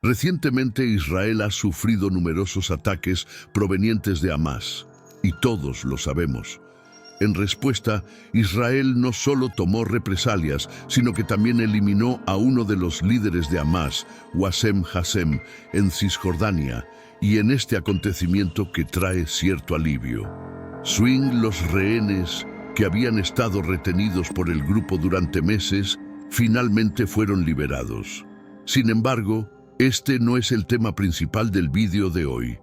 Recientemente Israel ha sufrido numerosos ataques provenientes de Hamás, y todos lo sabemos. En respuesta, Israel no solo tomó represalias, sino que también eliminó a uno de los líderes de Hamás, Wassem Hassem, en Cisjordania, y en este acontecimiento que trae cierto alivio. Los rehenes que habían estado retenidos por el grupo durante meses, finalmente fueron liberados. Sin embargo, este no es el tema principal del vídeo de hoy.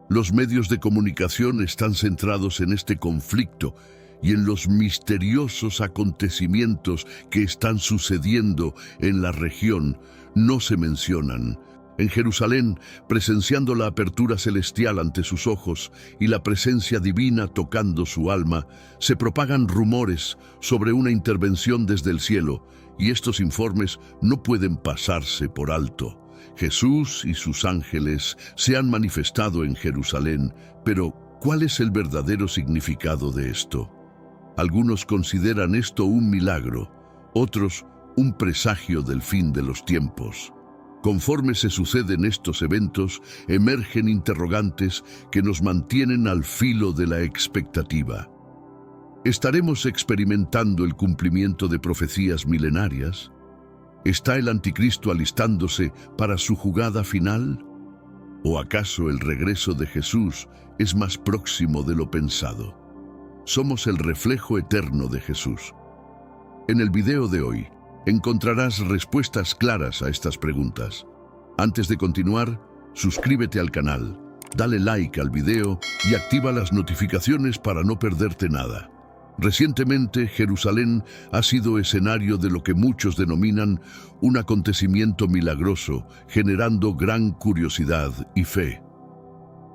Los medios de comunicación están centrados en este conflicto y en los misteriosos acontecimientos que están sucediendo en la región. No se mencionan. En Jerusalén, presenciando la apertura celestial ante sus ojos y la presencia divina tocando su alma, se propagan rumores sobre una intervención desde el cielo, y estos informes no pueden pasarse por alto. Jesús y sus ángeles se han manifestado en Jerusalén, pero ¿cuál es el verdadero significado de esto? Algunos consideran esto un milagro, otros un presagio del fin de los tiempos. Conforme se suceden estos eventos, emergen interrogantes que nos mantienen al filo de la expectativa. ¿Estaremos experimentando el cumplimiento de profecías milenarias? ¿Está el anticristo alistándose para su jugada final? ¿O acaso el regreso de Jesús es más próximo de lo pensado? Somos el reflejo eterno de Jesús. En el video de hoy, encontrarás respuestas claras a estas preguntas. Antes de continuar, suscríbete al canal, dale like al video y activa las notificaciones para no perderte nada. Recientemente, Jerusalén ha sido escenario de lo que muchos denominan un acontecimiento milagroso, generando gran curiosidad y fe.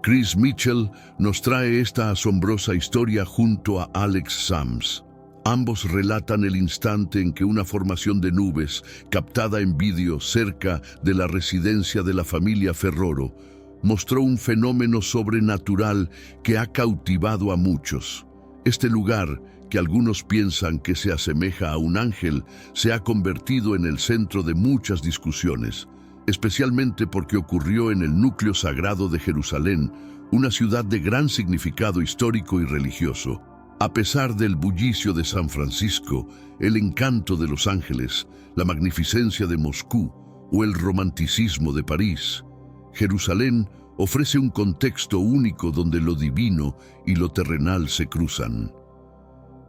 Chris Mitchell nos trae esta asombrosa historia junto a Alex Sams. Ambos relatan el instante en que una formación de nubes, captada en vídeo cerca de la residencia de la familia Ferraro, mostró un fenómeno sobrenatural que ha cautivado a muchos. Este lugar, que algunos piensan que se asemeja a un ángel, se ha convertido en el centro de muchas discusiones, especialmente porque ocurrió en el núcleo sagrado de Jerusalén, una ciudad de gran significado histórico y religioso. A pesar del bullicio de San Francisco, el encanto de Los Ángeles, la magnificencia de Moscú o el romanticismo de París, Jerusalén ofrece un contexto único donde lo divino y lo terrenal se cruzan.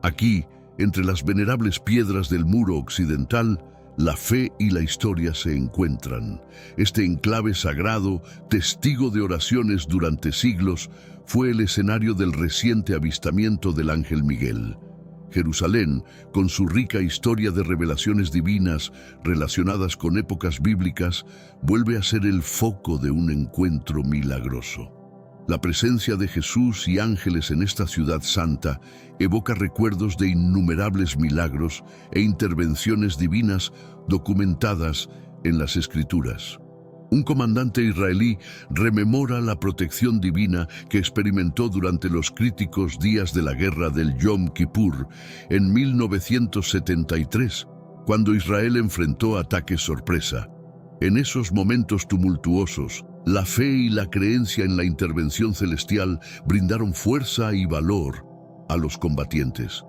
Aquí, entre las venerables piedras del muro occidental, la fe y la historia se encuentran. Este enclave sagrado, testigo de oraciones durante siglos, fue el escenario del reciente avistamiento del ángel Miguel. Jerusalén, con su rica historia de revelaciones divinas relacionadas con épocas bíblicas, vuelve a ser el foco de un encuentro milagroso. La presencia de Jesús y ángeles en esta ciudad santa evoca recuerdos de innumerables milagros e intervenciones divinas documentadas en las Escrituras. Un comandante israelí rememora la protección divina que experimentó durante los críticos días de la guerra del Yom Kippur en 1973, cuando Israel enfrentó ataques sorpresa. En esos momentos tumultuosos, la fe y la creencia en la intervención celestial brindaron fuerza y valor a los combatientes,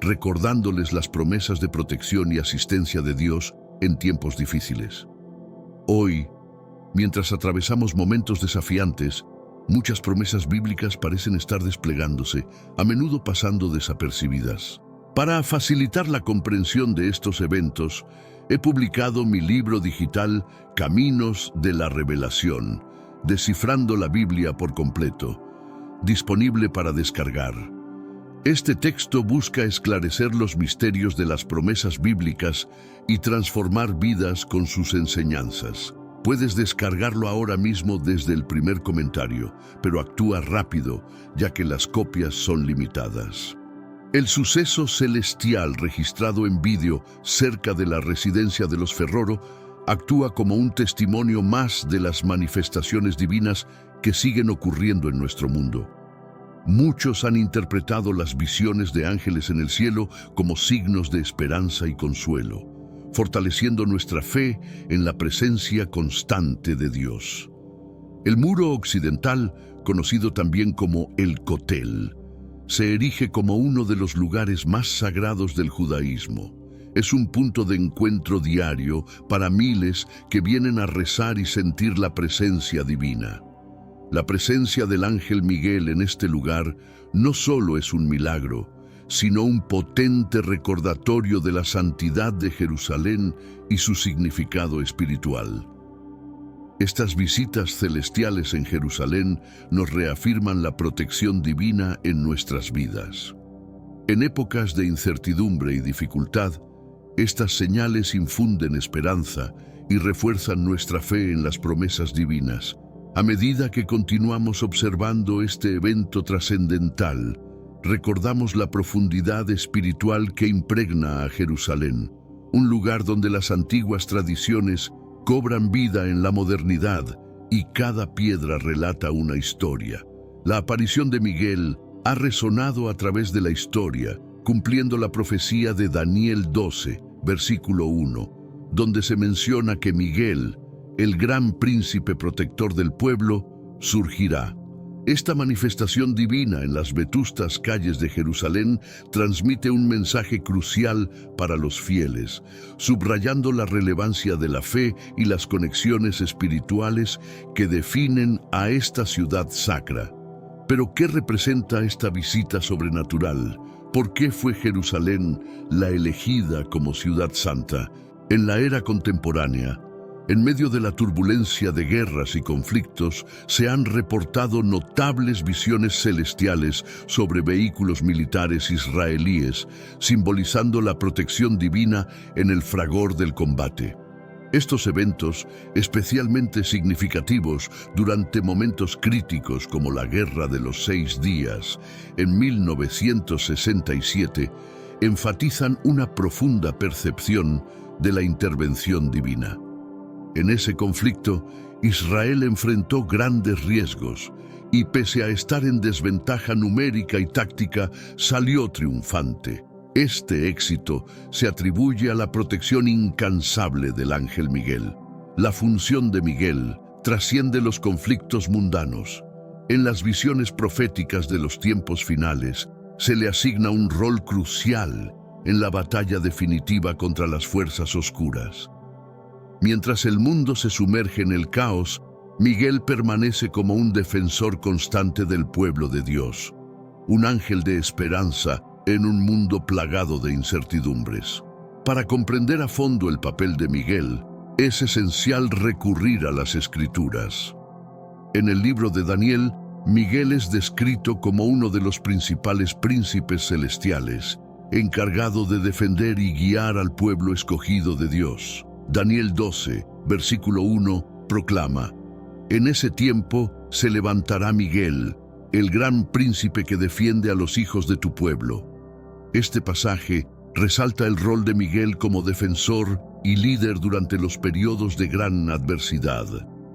recordándoles las promesas de protección y asistencia de Dios en tiempos difíciles. Hoy, mientras atravesamos momentos desafiantes, muchas promesas bíblicas parecen estar desplegándose, a menudo pasando desapercibidas. Para facilitar la comprensión de estos eventos, he publicado mi libro digital Caminos de la Revelación, descifrando la Biblia por completo, disponible para descargar. Este texto busca esclarecer los misterios de las promesas bíblicas y transformar vidas con sus enseñanzas. Puedes descargarlo ahora mismo desde el primer comentario, pero actúa rápido, ya que las copias son limitadas. El suceso celestial registrado en vídeo cerca de la residencia de los Ferraro actúa como un testimonio más de las manifestaciones divinas que siguen ocurriendo en nuestro mundo. Muchos han interpretado las visiones de ángeles en el cielo como signos de esperanza y consuelo. fortaleciendo nuestra fe en la presencia constante de Dios. El muro occidental, conocido también como el Kotel, se erige como uno de los lugares más sagrados del judaísmo. Es un punto de encuentro diario para miles que vienen a rezar y sentir la presencia divina. La presencia del ángel Miguel en este lugar no solo es un milagro, sino un potente recordatorio de la santidad de Jerusalén y su significado espiritual. Estas visitas celestiales en Jerusalén nos reafirman la protección divina en nuestras vidas. En épocas de incertidumbre y dificultad, estas señales infunden esperanza y refuerzan nuestra fe en las promesas divinas. A medida que continuamos observando este evento trascendental, recordamos la profundidad espiritual que impregna a Jerusalén, un lugar donde las antiguas tradiciones cobran vida en la modernidad y cada piedra relata una historia. La aparición de Miguel ha resonado a través de la historia, cumpliendo la profecía de Daniel 12, versículo 1, donde se menciona que Miguel, el gran príncipe protector del pueblo, surgirá. Esta manifestación divina en las vetustas calles de Jerusalén transmite un mensaje crucial para los fieles, subrayando la relevancia de la fe y las conexiones espirituales que definen a esta ciudad sacra. Pero, ¿qué representa esta visita sobrenatural? ¿Por qué fue Jerusalén la elegida como ciudad santa? En la era contemporánea, en medio de la turbulencia de guerras y conflictos, se han reportado notables visiones celestiales sobre vehículos militares israelíes, simbolizando la protección divina en el fragor del combate. Estos eventos, especialmente significativos durante momentos críticos como la Guerra de los 6 Días en 1967, enfatizan una profunda percepción de la intervención divina. En ese conflicto, Israel enfrentó grandes riesgos y, pese a estar en desventaja numérica y táctica, salió triunfante. Este éxito se atribuye a la protección incansable del ángel Miguel. La función de Miguel trasciende los conflictos mundanos. En las visiones proféticas de los tiempos finales, se le asigna un rol crucial en la batalla definitiva contra las fuerzas oscuras. Mientras el mundo se sumerge en el caos, Miguel permanece como un defensor constante del pueblo de Dios, un ángel de esperanza en un mundo plagado de incertidumbres. Para comprender a fondo el papel de Miguel, es esencial recurrir a las Escrituras. En el libro de Daniel, Miguel es descrito como uno de los principales príncipes celestiales, encargado de defender y guiar al pueblo escogido de Dios. Daniel 12, versículo 1, proclama: En ese tiempo se levantará Miguel, el gran príncipe que defiende a los hijos de tu pueblo. Este pasaje resalta el rol de Miguel como defensor y líder durante los periodos de gran adversidad.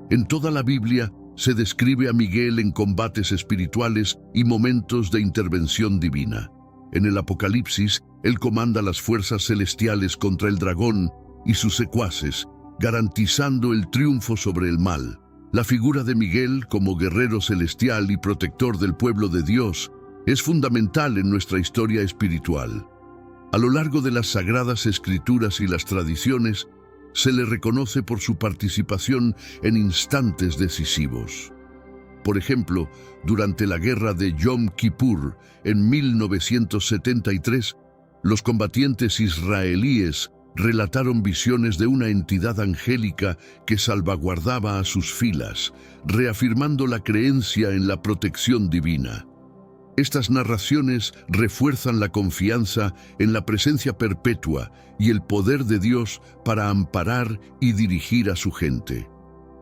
En toda la Biblia se describe a Miguel en combates espirituales y momentos de intervención divina. En el Apocalipsis, él comanda las fuerzas celestiales contra el dragón y sus secuaces, garantizando el triunfo sobre el mal. La figura de Miguel como guerrero celestial y protector del pueblo de Dios es fundamental en nuestra historia espiritual. A lo largo de las Sagradas Escrituras y las tradiciones, se le reconoce por su participación en instantes decisivos. Por ejemplo, durante la guerra de Yom Kippur en 1973, los combatientes israelíes relataron visiones de una entidad angélica que salvaguardaba a sus filas, reafirmando la creencia en la protección divina. Estas narraciones refuerzan la confianza en la presencia perpetua y el poder de Dios para amparar y dirigir a su gente.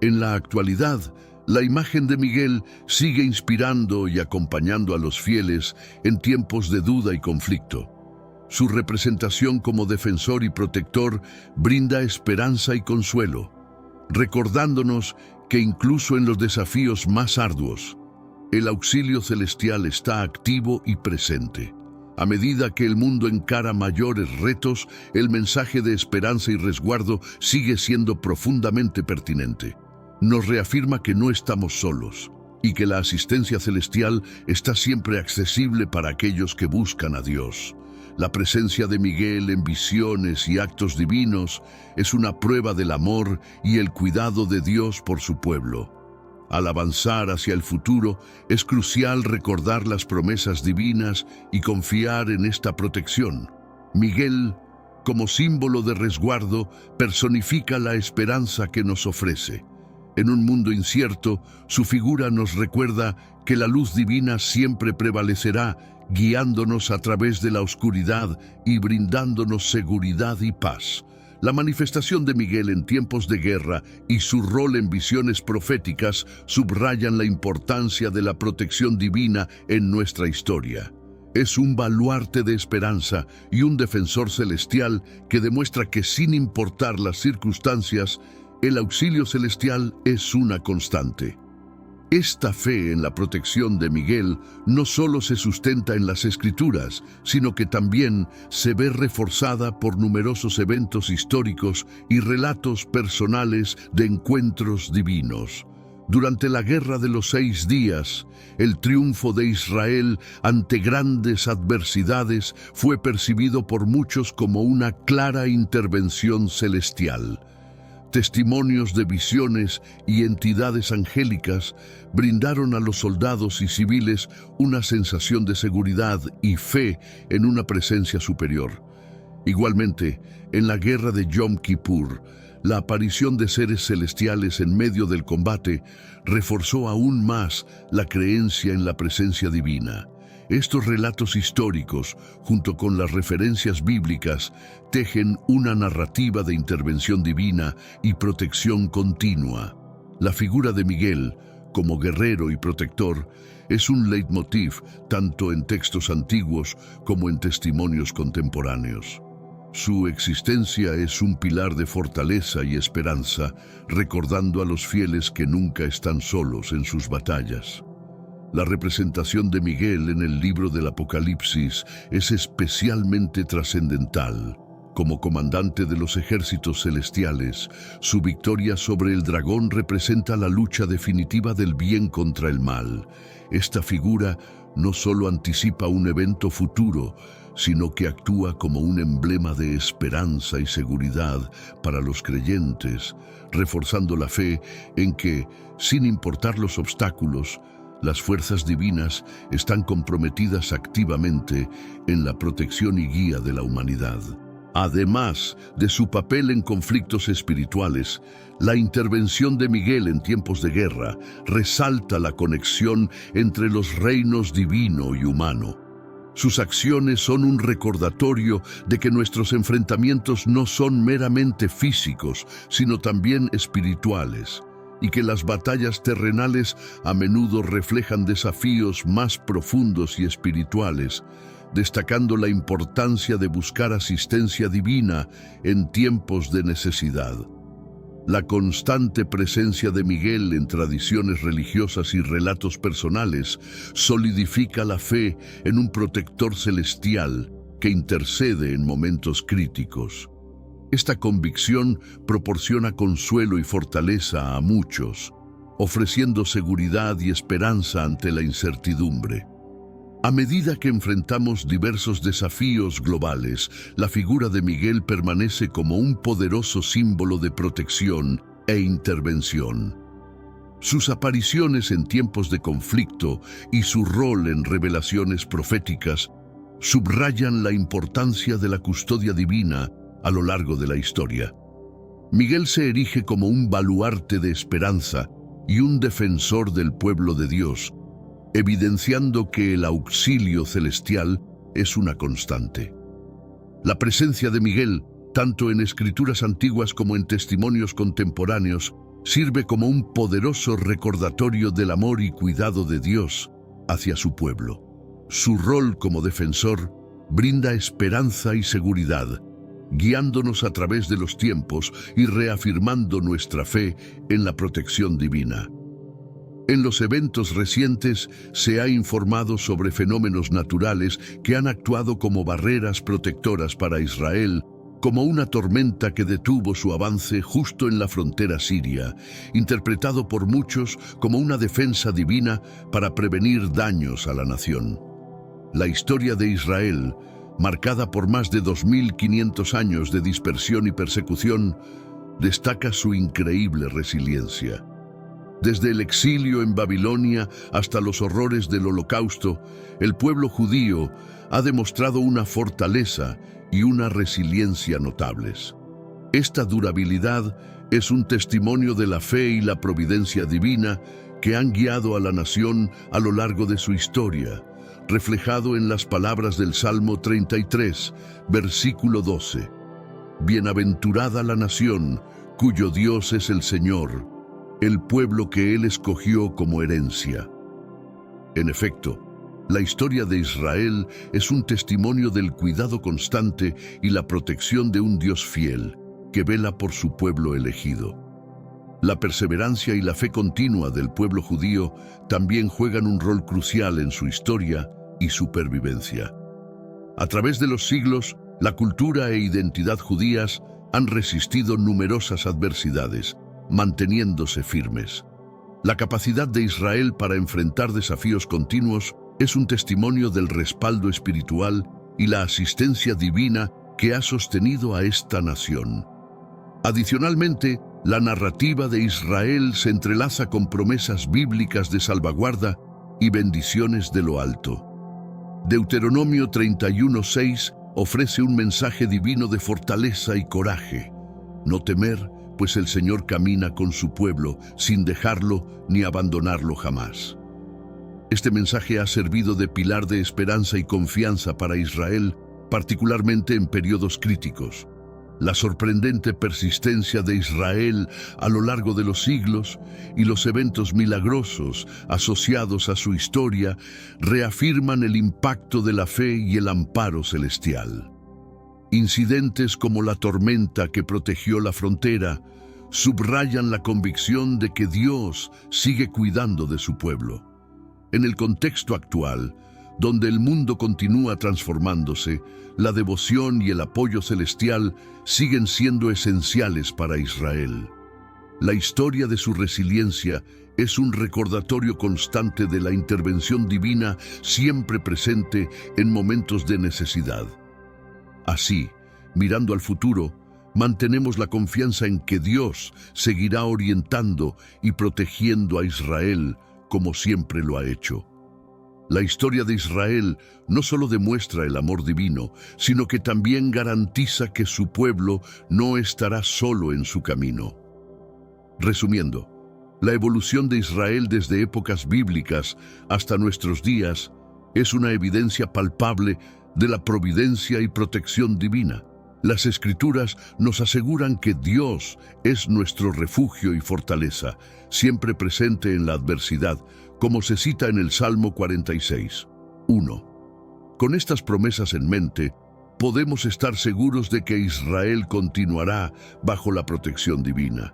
En la actualidad, la imagen de Miguel sigue inspirando y acompañando a los fieles en tiempos de duda y conflicto. Su representación como defensor y protector brinda esperanza y consuelo, recordándonos que incluso en los desafíos más arduos, el auxilio celestial está activo y presente. A medida que el mundo encara mayores retos, el mensaje de esperanza y resguardo sigue siendo profundamente pertinente. Nos reafirma que no estamos solos y que la asistencia celestial está siempre accesible para aquellos que buscan a Dios. La presencia de Miguel en visiones y actos divinos es una prueba del amor y el cuidado de Dios por su pueblo. Al avanzar hacia el futuro, es crucial recordar las promesas divinas y confiar en esta protección. Miguel, como símbolo de resguardo, personifica la esperanza que nos ofrece. En un mundo incierto, su figura nos recuerda que la luz divina siempre prevalecerá, guiándonos a través de la oscuridad y brindándonos seguridad y paz. La manifestación de Miguel en tiempos de guerra y su rol en visiones proféticas subrayan la importancia de la protección divina en nuestra historia. Es un baluarte de esperanza y un defensor celestial que demuestra que, sin importar las circunstancias, el auxilio celestial es una constante. Esta fe en la protección de Miguel no solo se sustenta en las Escrituras, sino que también se ve reforzada por numerosos eventos históricos y relatos personales de encuentros divinos. Durante la Guerra de los 6 días, el triunfo de Israel ante grandes adversidades fue percibido por muchos como una clara intervención celestial. Testimonios de visiones y entidades angélicas brindaron a los soldados y civiles una sensación de seguridad y fe en una presencia superior. Igualmente, en la guerra de Yom Kippur, la aparición de seres celestiales en medio del combate reforzó aún más la creencia en la presencia divina. Estos relatos históricos, junto con las referencias bíblicas, tejen una narrativa de intervención divina y protección continua. La figura de Miguel, como guerrero y protector, es un leitmotiv tanto en textos antiguos como en testimonios contemporáneos. Su existencia es un pilar de fortaleza y esperanza, recordando a los fieles que nunca están solos en sus batallas. La representación de Miguel en el libro del Apocalipsis es especialmente trascendental. Como comandante de los ejércitos celestiales, su victoria sobre el dragón representa la lucha definitiva del bien contra el mal. Esta figura no solo anticipa un evento futuro, sino que actúa como un emblema de esperanza y seguridad para los creyentes, reforzando la fe en que, sin importar los obstáculos, las fuerzas divinas están comprometidas activamente en la protección y guía de la humanidad. Además de su papel en conflictos espirituales, la intervención de Miguel en tiempos de guerra resalta la conexión entre los reinos divino y humano. Sus acciones son un recordatorio de que nuestros enfrentamientos no son meramente físicos, sino también espirituales, y que las batallas terrenales a menudo reflejan desafíos más profundos y espirituales, destacando la importancia de buscar asistencia divina en tiempos de necesidad. La constante presencia de Miguel en tradiciones religiosas y relatos personales solidifica la fe en un protector celestial que intercede en momentos críticos. Esta convicción proporciona consuelo y fortaleza a muchos, ofreciendo seguridad y esperanza ante la incertidumbre. A medida que enfrentamos diversos desafíos globales, la figura de Miguel permanece como un poderoso símbolo de protección e intervención. Sus apariciones en tiempos de conflicto y su rol en revelaciones proféticas subrayan la importancia de la custodia divina a lo largo de la historia. Miguel se erige como un baluarte de esperanza y un defensor del pueblo de Dios, evidenciando que el auxilio celestial es una constante. La presencia de Miguel, tanto en escrituras antiguas como en testimonios contemporáneos, sirve como un poderoso recordatorio del amor y cuidado de Dios hacia su pueblo. Su rol como defensor brinda esperanza y seguridad, guiándonos a través de los tiempos y reafirmando nuestra fe en la protección divina. En los eventos recientes se ha informado sobre fenómenos naturales que han actuado como barreras protectoras para Israel, como una tormenta que detuvo su avance justo en la frontera siria, interpretado por muchos como una defensa divina para prevenir daños a la nación. La historia de Israel, marcada por más de 2500 años de dispersión y persecución, destaca su increíble resiliencia. Desde el exilio en Babilonia hasta los horrores del Holocausto, el pueblo judío ha demostrado una fortaleza y una resiliencia notables. Esta durabilidad es un testimonio de la fe y la providencia divina que han guiado a la nación a lo largo de su historia, reflejado en las palabras del Salmo 33, versículo 12. Bienaventurada la nación, cuyo Dios es el Señor, el pueblo que Él escogió como herencia. En efecto, la historia de Israel es un testimonio del cuidado constante y la protección de un Dios fiel, que vela por su pueblo elegido. La perseverancia y la fe continua del pueblo judío también juegan un rol crucial en su historia y supervivencia. A través de los siglos, la cultura e identidad judías han resistido numerosas adversidades, manteniéndose firmes. La capacidad de Israel para enfrentar desafíos continuos es un testimonio del respaldo espiritual y la asistencia divina que ha sostenido a esta nación. Adicionalmente, la narrativa de Israel se entrelaza con promesas bíblicas de salvaguarda y bendiciones de lo alto. Deuteronomio 31:6 ofrece un mensaje divino de fortaleza y coraje. No temer, pues el Señor camina con su pueblo sin dejarlo ni abandonarlo jamás. Este mensaje ha servido de pilar de esperanza y confianza para Israel, particularmente en periodos críticos. La sorprendente persistencia de Israel a lo largo de los siglos y los eventos milagrosos asociados a su historia reafirman el impacto de la fe y el amparo celestial. Incidentes como la tormenta que protegió la frontera subrayan la convicción de que Dios sigue cuidando de su pueblo. En el contexto actual, donde el mundo continúa transformándose, la devoción y el apoyo celestial siguen siendo esenciales para Israel. La historia de su resiliencia es un recordatorio constante de la intervención divina siempre presente en momentos de necesidad. Así, mirando al futuro, mantenemos la confianza en que Dios seguirá orientando y protegiendo a Israel como siempre lo ha hecho. La historia de Israel no solo demuestra el amor divino, sino que también garantiza que su pueblo no estará solo en su camino. Resumiendo, la evolución de Israel desde épocas bíblicas hasta nuestros días es una evidencia palpable de la providencia y protección divina. Las Escrituras nos aseguran que Dios es nuestro refugio y fortaleza, siempre presente en la adversidad, como se cita en el Salmo 46:1. Con estas promesas en mente, podemos estar seguros de que Israel continuará bajo la protección divina.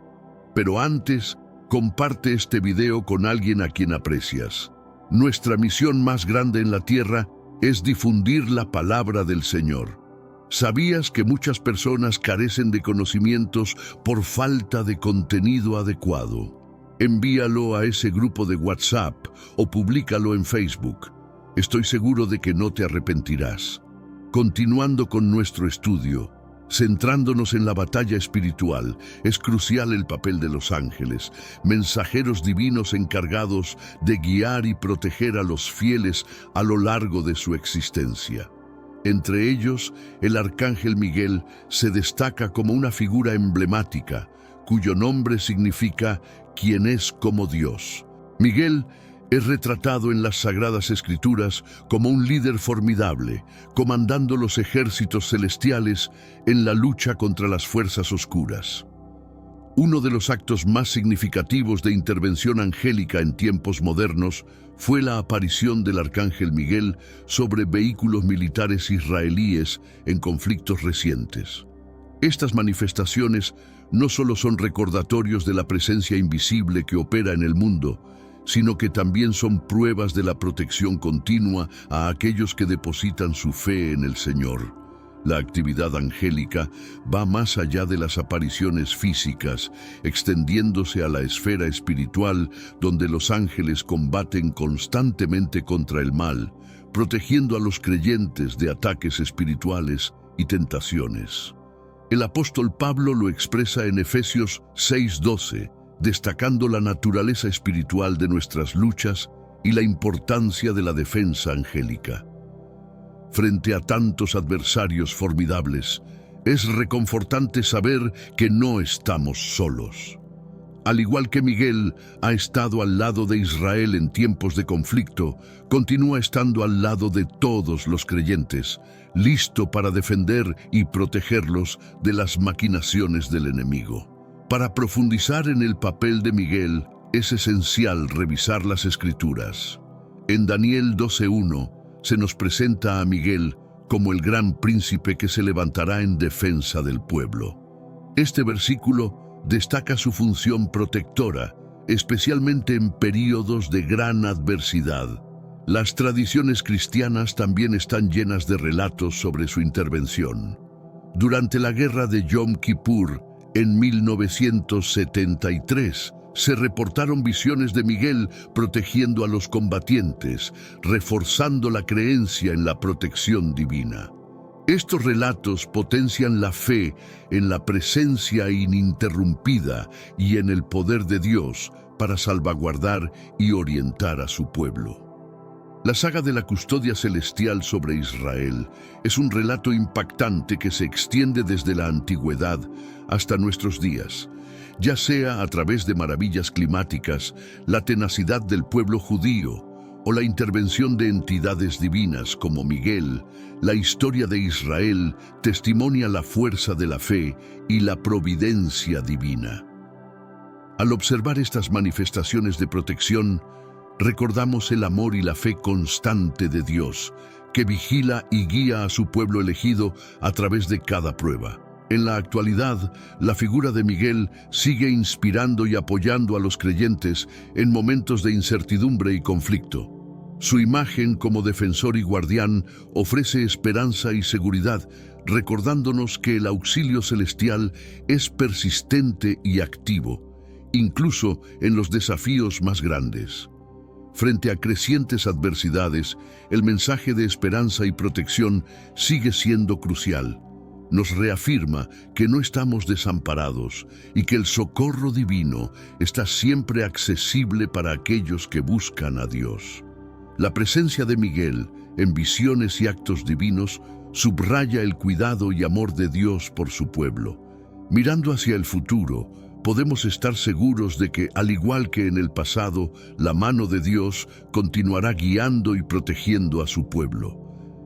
Pero antes, comparte este video con alguien a quien aprecias. Nuestra misión más grande en la tierra es difundir la palabra del Señor. ¿Sabías que muchas personas carecen de conocimientos por falta de contenido adecuado? Envíalo a ese grupo de WhatsApp o públicalo en Facebook. Estoy seguro de que no te arrepentirás. Continuando con nuestro estudio, centrándonos en la batalla espiritual, es crucial el papel de los ángeles, mensajeros divinos encargados de guiar y proteger a los fieles a lo largo de su existencia. Entre ellos, el arcángel Miguel se destaca como una figura emblemática, cuyo nombre significa «quien es como Dios». Miguel es retratado en las Sagradas Escrituras como un líder formidable, comandando los ejércitos celestiales en la lucha contra las fuerzas oscuras. Uno de los actos más significativos de intervención angélica en tiempos modernos fue la aparición del arcángel Miguel sobre vehículos militares israelíes en conflictos recientes. Estas manifestaciones no solo son recordatorios de la presencia invisible que opera en el mundo, sino que también son pruebas de la protección continua a aquellos que depositan su fe en el Señor. La actividad angélica va más allá de las apariciones físicas, extendiéndose a la esfera espiritual, donde los ángeles combaten constantemente contra el mal, protegiendo a los creyentes de ataques espirituales y tentaciones. El apóstol Pablo lo expresa en Efesios 6:12, destacando la naturaleza espiritual de nuestras luchas y la importancia de la defensa angélica. Frente a tantos adversarios formidables, es reconfortante saber que no estamos solos. Al igual que Miguel ha estado al lado de Israel en tiempos de conflicto, continúa estando al lado de todos los creyentes, listo para defender y protegerlos de las maquinaciones del enemigo. Para profundizar en el papel de Miguel, es esencial revisar las Escrituras. En Daniel 12:1 se nos presenta a Miguel como el gran príncipe que se levantará en defensa del pueblo. Este versículo destaca su función protectora, especialmente en períodos de gran adversidad. Las tradiciones cristianas también están llenas de relatos sobre su intervención. Durante la guerra de Yom Kippur, en 1973, se reportaron visiones de Miguel protegiendo a los combatientes, reforzando la creencia en la protección divina. Estos relatos potencian la fe en la presencia ininterrumpida y en el poder de Dios para salvaguardar y orientar a su pueblo. La saga de la custodia celestial sobre Israel es un relato impactante que se extiende desde la antigüedad hasta nuestros días, ya sea a través de maravillas climáticas, la tenacidad del pueblo judío o la intervención de entidades divinas como Miguel. La historia de Israel testimonia la fuerza de la fe y la providencia divina. Al observar estas manifestaciones de protección, recordamos el amor y la fe constante de Dios, que vigila y guía a su pueblo elegido a través de cada prueba. En la actualidad, la figura de Miguel sigue inspirando y apoyando a los creyentes en momentos de incertidumbre y conflicto. Su imagen como defensor y guardián ofrece esperanza y seguridad, recordándonos que el auxilio celestial es persistente y activo, incluso en los desafíos más grandes. Frente a crecientes adversidades, el mensaje de esperanza y protección sigue siendo crucial. Nos reafirma que no estamos desamparados y que el socorro divino está siempre accesible para aquellos que buscan a Dios. La presencia de Miguel en visiones y actos divinos subraya el cuidado y amor de Dios por su pueblo. Mirando hacia el futuro, podemos estar seguros de que, al igual que en el pasado, la mano de Dios continuará guiando y protegiendo a su pueblo.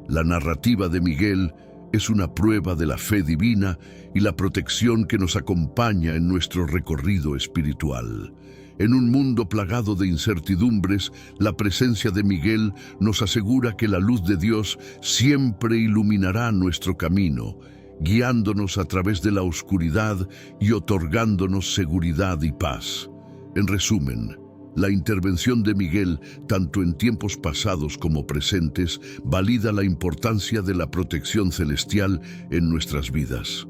La narrativa de Miguel es una prueba de la fe divina y la protección que nos acompaña en nuestro recorrido espiritual. En un mundo plagado de incertidumbres, la presencia de Miguel nos asegura que la luz de Dios siempre iluminará nuestro camino, guiándonos a través de la oscuridad y otorgándonos seguridad y paz. En resumen, la intervención de Miguel, tanto en tiempos pasados como presentes, valida la importancia de la protección celestial en nuestras vidas.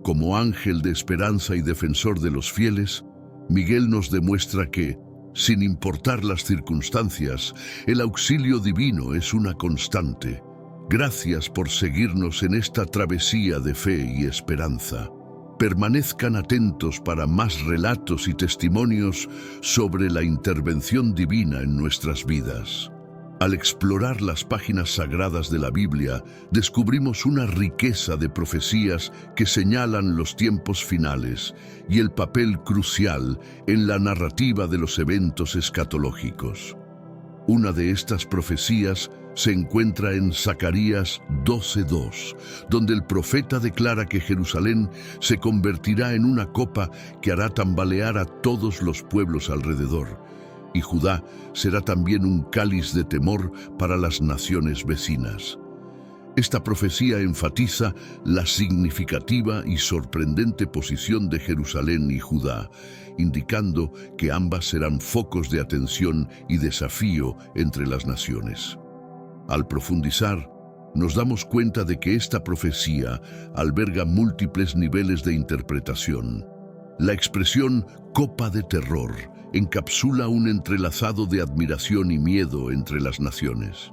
Como ángel de esperanza y defensor de los fieles, Miguel nos demuestra que, sin importar las circunstancias, el auxilio divino es una constante. Gracias por seguirnos en esta travesía de fe y esperanza. Permanezcan atentos para más relatos y testimonios sobre la intervención divina en nuestras vidas. Al explorar las páginas sagradas de la Biblia, descubrimos una riqueza de profecías que señalan los tiempos finales y el papel crucial en la narrativa de los eventos escatológicos. Una de estas profecías se encuentra en Zacarías 12:2, donde el profeta declara que Jerusalén se convertirá en una copa que hará tambalear a todos los pueblos alrededor, y Judá será también un cáliz de temor para las naciones vecinas. Esta profecía enfatiza la significativa y sorprendente posición de Jerusalén y Judá, indicando que ambas serán focos de atención y desafío entre las naciones. Al profundizar, nos damos cuenta de que esta profecía alberga múltiples niveles de interpretación. La expresión copa de terror encapsula un entrelazado de admiración y miedo entre las naciones.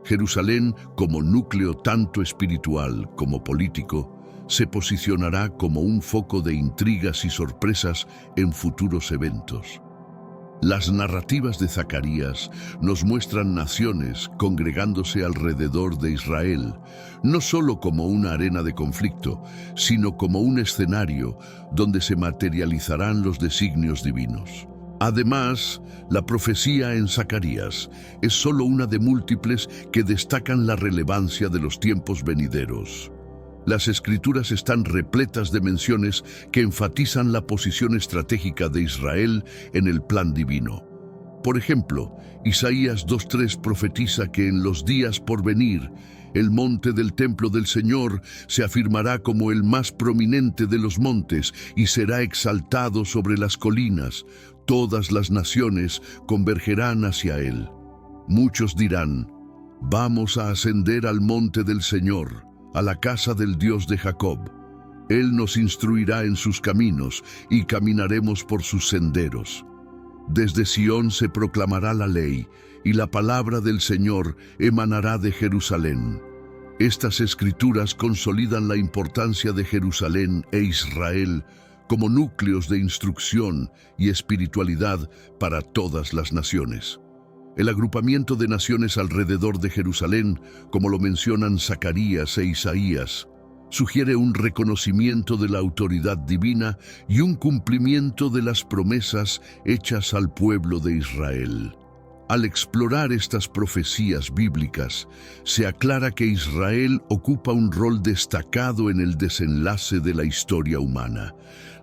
Jerusalén, como núcleo tanto espiritual como político, se posicionará como un foco de intrigas y sorpresas en futuros eventos. Las narrativas de Zacarías nos muestran naciones congregándose alrededor de Israel, no solo como una arena de conflicto, sino como un escenario donde se materializarán los designios divinos. Además, la profecía en Zacarías es solo una de múltiples que destacan la relevancia de los tiempos venideros. Las Escrituras están repletas de menciones que enfatizan la posición estratégica de Israel en el plan divino. Por ejemplo, Isaías 2:3 profetiza que en los días por venir, el monte del templo del Señor se afirmará como el más prominente de los montes y será exaltado sobre las colinas. Todas las naciones convergerán hacia él. Muchos dirán, vamos a ascender al monte del Señor, a la casa del Dios de Jacob. Él nos instruirá en sus caminos y caminaremos por sus senderos. Desde Sión se proclamará la ley y la palabra del Señor emanará de Jerusalén. Estas escrituras consolidan la importancia de Jerusalén e Israel como núcleos de instrucción y espiritualidad para todas las naciones. El agrupamiento de naciones alrededor de Jerusalén, como lo mencionan Zacarías e Isaías, sugiere un reconocimiento de la autoridad divina y un cumplimiento de las promesas hechas al pueblo de Israel. Al explorar estas profecías bíblicas, se aclara que Israel ocupa un rol destacado en el desenlace de la historia humana.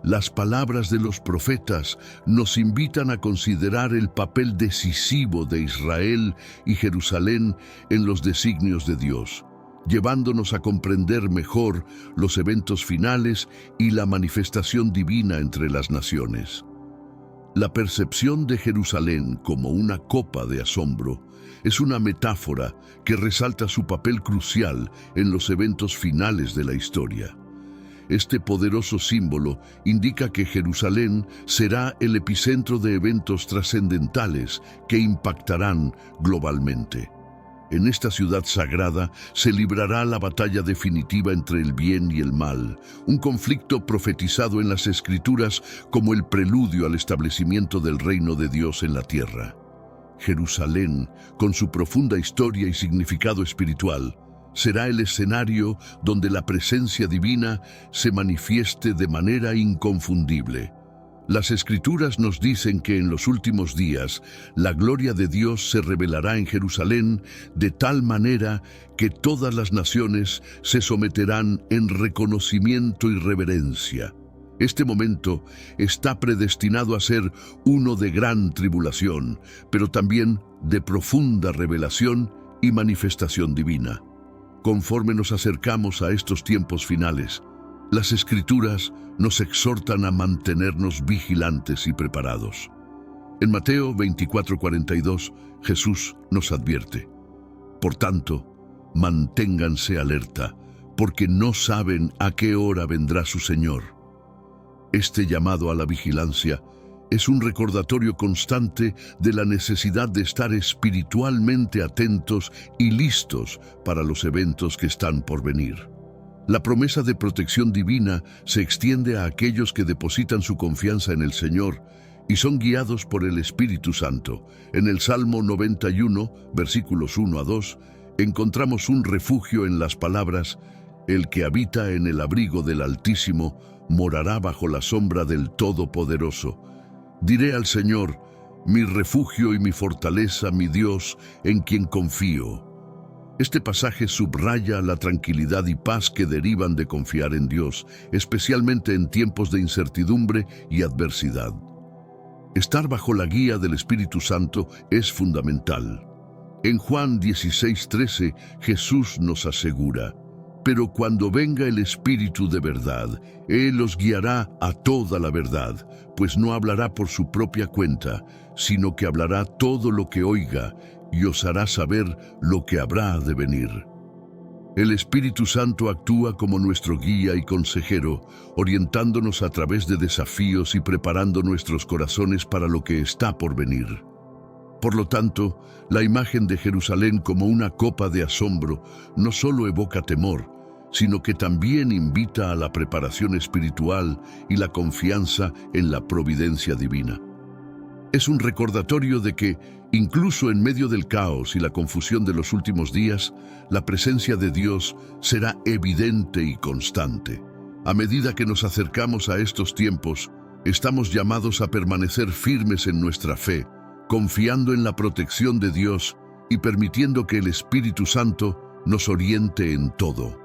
Las palabras de los profetas nos invitan a considerar el papel decisivo de Israel y Jerusalén en los designios de Dios, llevándonos a comprender mejor los eventos finales y la manifestación divina entre las naciones. La percepción de Jerusalén como una copa de asombro es una metáfora que resalta su papel crucial en los eventos finales de la historia. Este poderoso símbolo indica que Jerusalén será el epicentro de eventos trascendentales que impactarán globalmente. En esta ciudad sagrada se librará la batalla definitiva entre el bien y el mal, un conflicto profetizado en las Escrituras como el preludio al establecimiento del reino de Dios en la tierra. Jerusalén, con su profunda historia y significado espiritual, será el escenario donde la presencia divina se manifieste de manera inconfundible. Las Escrituras nos dicen que en los últimos días la gloria de Dios se revelará en Jerusalén de tal manera que todas las naciones se someterán en reconocimiento y reverencia. Este momento está predestinado a ser uno de gran tribulación, pero también de profunda revelación y manifestación divina. Conforme nos acercamos a estos tiempos finales, las Escrituras nos exhortan a mantenernos vigilantes y preparados. En Mateo 24:42, Jesús nos advierte: por tanto, manténganse alerta, porque no saben a qué hora vendrá su Señor. Este llamado a la vigilancia es un recordatorio constante de la necesidad de estar espiritualmente atentos y listos para los eventos que están por venir. La promesa de protección divina se extiende a aquellos que depositan su confianza en el Señor y son guiados por el Espíritu Santo. En el Salmo 91, versículos 1 a 2, encontramos un refugio en las palabras: el que habita en el abrigo del Altísimo morará bajo la sombra del Todopoderoso. Diré al Señor: mi refugio y mi fortaleza, mi Dios, en quien confío. Este pasaje subraya la tranquilidad y paz que derivan de confiar en Dios, especialmente en tiempos de incertidumbre y adversidad. Estar bajo la guía del Espíritu Santo es fundamental. En Juan 16:13, Jesús nos asegura: pero cuando venga el Espíritu de verdad, Él os guiará a toda la verdad, pues no hablará por su propia cuenta, sino que hablará todo lo que oiga y os hará saber lo que habrá de venir. El Espíritu Santo actúa como nuestro guía y consejero, orientándonos a través de desafíos y preparando nuestros corazones para lo que está por venir. Por lo tanto, la imagen de Jerusalén como una copa de asombro no solo evoca temor, sino que también invita a la preparación espiritual y la confianza en la providencia divina. Es un recordatorio de que, incluso en medio del caos y la confusión de los últimos días, la presencia de Dios será evidente y constante. A medida que nos acercamos a estos tiempos, estamos llamados a permanecer firmes en nuestra fe, confiando en la protección de Dios y permitiendo que el Espíritu Santo nos oriente en todo.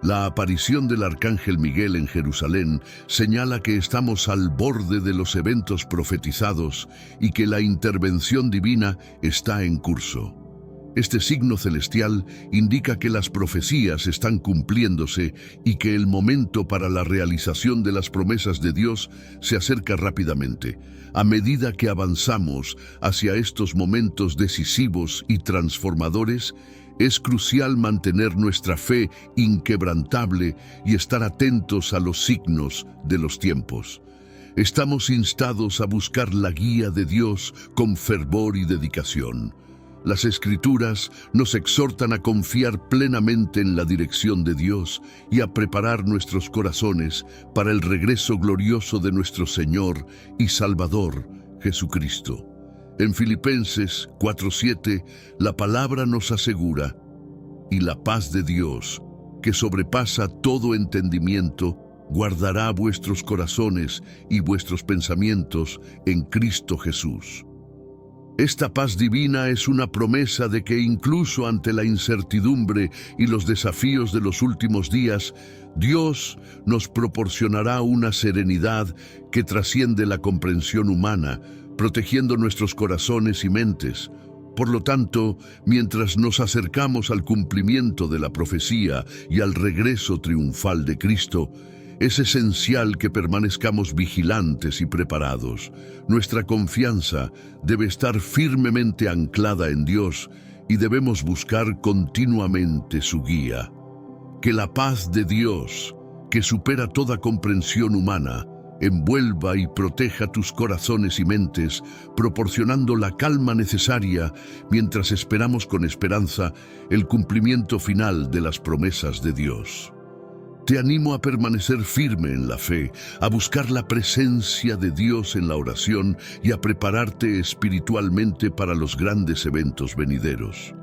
La aparición del Arcángel Miguel en Jerusalén señala que estamos al borde de los eventos profetizados y que la intervención divina está en curso. Este signo celestial indica que las profecías están cumpliéndose y que el momento para la realización de las promesas de Dios se acerca rápidamente. A medida que avanzamos hacia estos momentos decisivos y transformadores, es crucial mantener nuestra fe inquebrantable y estar atentos a los signos de los tiempos. Estamos instados a buscar la guía de Dios con fervor y dedicación. Las Escrituras nos exhortan a confiar plenamente en la dirección de Dios y a preparar nuestros corazones para el regreso glorioso de nuestro Señor y Salvador, Jesucristo. En Filipenses 4:7, la palabra nos asegura: y la paz de Dios, que sobrepasa todo entendimiento, guardará vuestros corazones y vuestros pensamientos en Cristo Jesús. Esta paz divina es una promesa de que incluso ante la incertidumbre y los desafíos de los últimos días, Dios nos proporcionará una serenidad que trasciende la comprensión humana, protegiendo nuestros corazones y mentes. Por lo tanto, mientras nos acercamos al cumplimiento de la profecía y al regreso triunfal de Cristo, es esencial que permanezcamos vigilantes y preparados. Nuestra confianza debe estar firmemente anclada en Dios y debemos buscar continuamente su guía. Que la paz de Dios, que supera toda comprensión humana, envuelva y proteja tus corazones y mentes, proporcionando la calma necesaria mientras esperamos con esperanza el cumplimiento final de las promesas de Dios. Te animo a permanecer firme en la fe, a buscar la presencia de Dios en la oración y a prepararte espiritualmente para los grandes eventos venideros.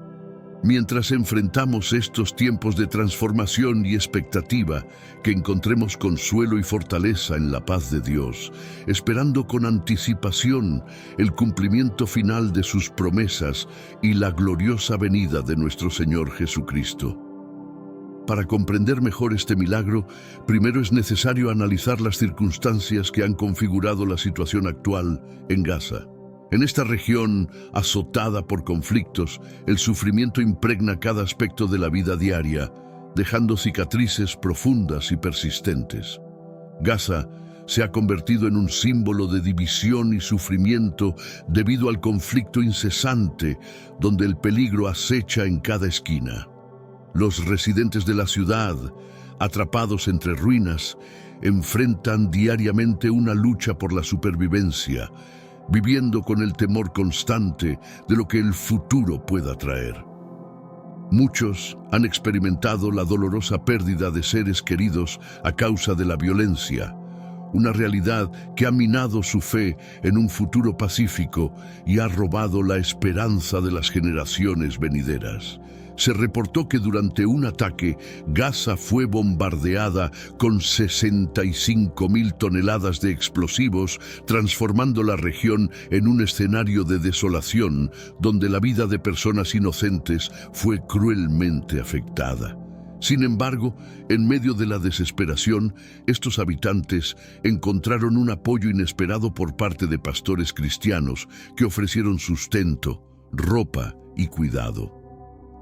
Mientras enfrentamos estos tiempos de transformación y expectativa, que encontremos consuelo y fortaleza en la paz de Dios, esperando con anticipación el cumplimiento final de sus promesas y la gloriosa venida de nuestro Señor Jesucristo. Para comprender mejor este milagro, primero es necesario analizar las circunstancias que han configurado la situación actual en Gaza. En esta región, azotada por conflictos, el sufrimiento impregna cada aspecto de la vida diaria, dejando cicatrices profundas y persistentes. Gaza se ha convertido en un símbolo de división y sufrimiento debido al conflicto incesante, donde el peligro acecha en cada esquina. Los residentes de la ciudad, atrapados entre ruinas, enfrentan diariamente una lucha por la supervivencia, viviendo con el temor constante de lo que el futuro pueda traer. Muchos han experimentado la dolorosa pérdida de seres queridos a causa de la violencia, una realidad que ha minado su fe en un futuro pacífico y ha robado la esperanza de las generaciones venideras. Se reportó que durante un ataque, Gaza fue bombardeada con 65.000 toneladas de explosivos, transformando la región en un escenario de desolación, donde la vida de personas inocentes fue cruelmente afectada. Sin embargo, en medio de la desesperación, estos habitantes encontraron un apoyo inesperado por parte de pastores cristianos que ofrecieron sustento, ropa y cuidado.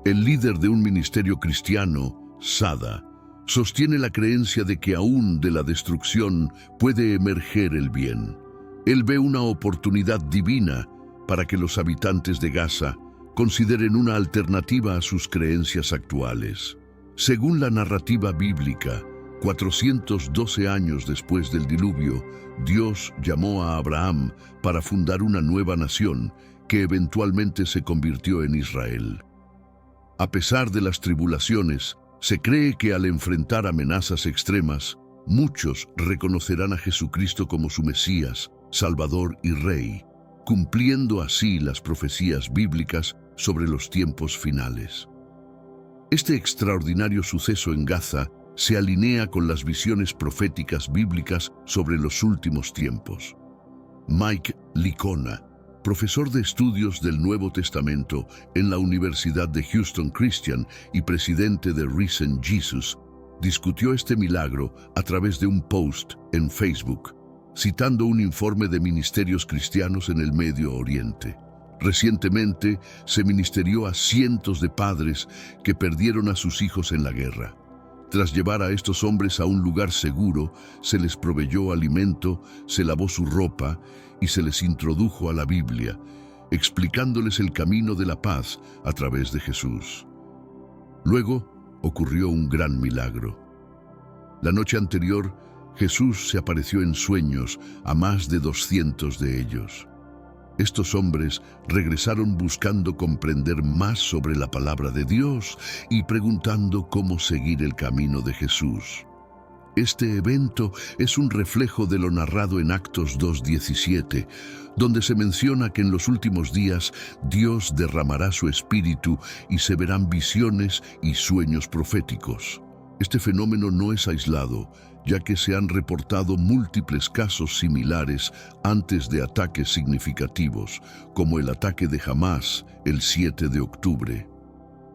El líder de un ministerio cristiano, Sada, sostiene la creencia de que aún de la destrucción puede emerger el bien. Él ve una oportunidad divina para que los habitantes de Gaza consideren una alternativa a sus creencias actuales. Según la narrativa bíblica, 412 años después del diluvio, Dios llamó a Abraham para fundar una nueva nación que eventualmente se convirtió en Israel. A pesar de las tribulaciones, se cree que al enfrentar amenazas extremas, muchos reconocerán a Jesucristo como su Mesías, Salvador y Rey, cumpliendo así las profecías bíblicas sobre los tiempos finales. Este extraordinario suceso en Gaza se alinea con las visiones proféticas bíblicas sobre los últimos tiempos. Mike Licona, profesor de estudios del Nuevo Testamento en la Universidad de Houston Christian y presidente de Risen Jesus, discutió este milagro a través de un post en Facebook, citando un informe de ministerios cristianos en el Medio Oriente. Recientemente se ministerió a cientos de padres que perdieron a sus hijos en la guerra. Tras llevar a estos hombres a un lugar seguro, se les proveyó alimento, se lavó su ropa y se les introdujo a la Biblia, explicándoles el camino de la paz a través de Jesús. Luego ocurrió un gran milagro. La noche anterior, Jesús se apareció en sueños a más de 200 de ellos. Estos hombres regresaron buscando comprender más sobre la palabra de Dios y preguntando cómo seguir el camino de Jesús. Este evento es un reflejo de lo narrado en Actos 2:17, donde se menciona que en los últimos días Dios derramará su espíritu y se verán visiones y sueños proféticos. Este fenómeno no es aislado, ya que se han reportado múltiples casos similares antes de ataques significativos, como el ataque de Hamás el 7 de octubre.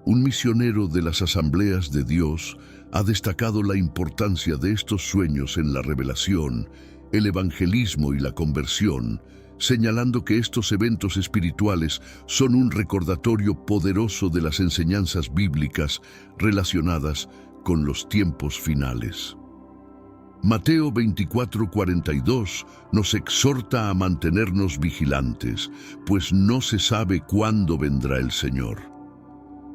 Un misionero de las Asambleas de Dios ha destacado la importancia de estos sueños en la revelación, el evangelismo y la conversión, señalando que estos eventos espirituales son un recordatorio poderoso de las enseñanzas bíblicas relacionadas con los tiempos finales. Mateo 24:42 nos exhorta a mantenernos vigilantes, pues no se sabe cuándo vendrá el Señor.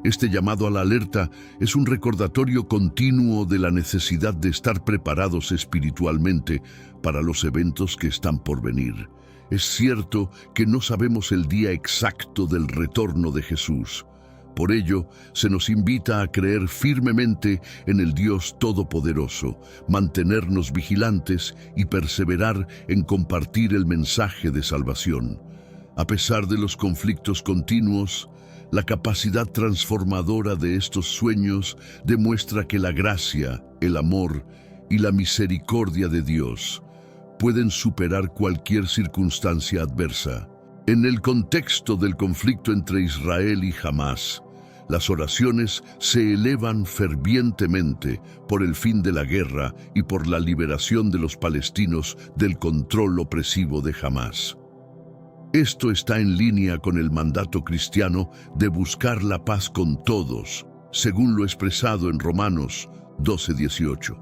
Este llamado a la alerta es un recordatorio continuo de la necesidad de estar preparados espiritualmente para los eventos que están por venir. Es cierto que no sabemos el día exacto del retorno de Jesús. Por ello, se nos invita a creer firmemente en el Dios Todopoderoso, mantenernos vigilantes y perseverar en compartir el mensaje de salvación. A pesar de los conflictos continuos, la capacidad transformadora de estos sueños demuestra que la gracia, el amor y la misericordia de Dios pueden superar cualquier circunstancia adversa. En el contexto del conflicto entre Israel y Hamás, las oraciones se elevan fervientemente por el fin de la guerra y por la liberación de los palestinos del control opresivo de Hamás. Esto está en línea con el mandato cristiano de buscar la paz con todos, según lo expresado en Romanos 12:18.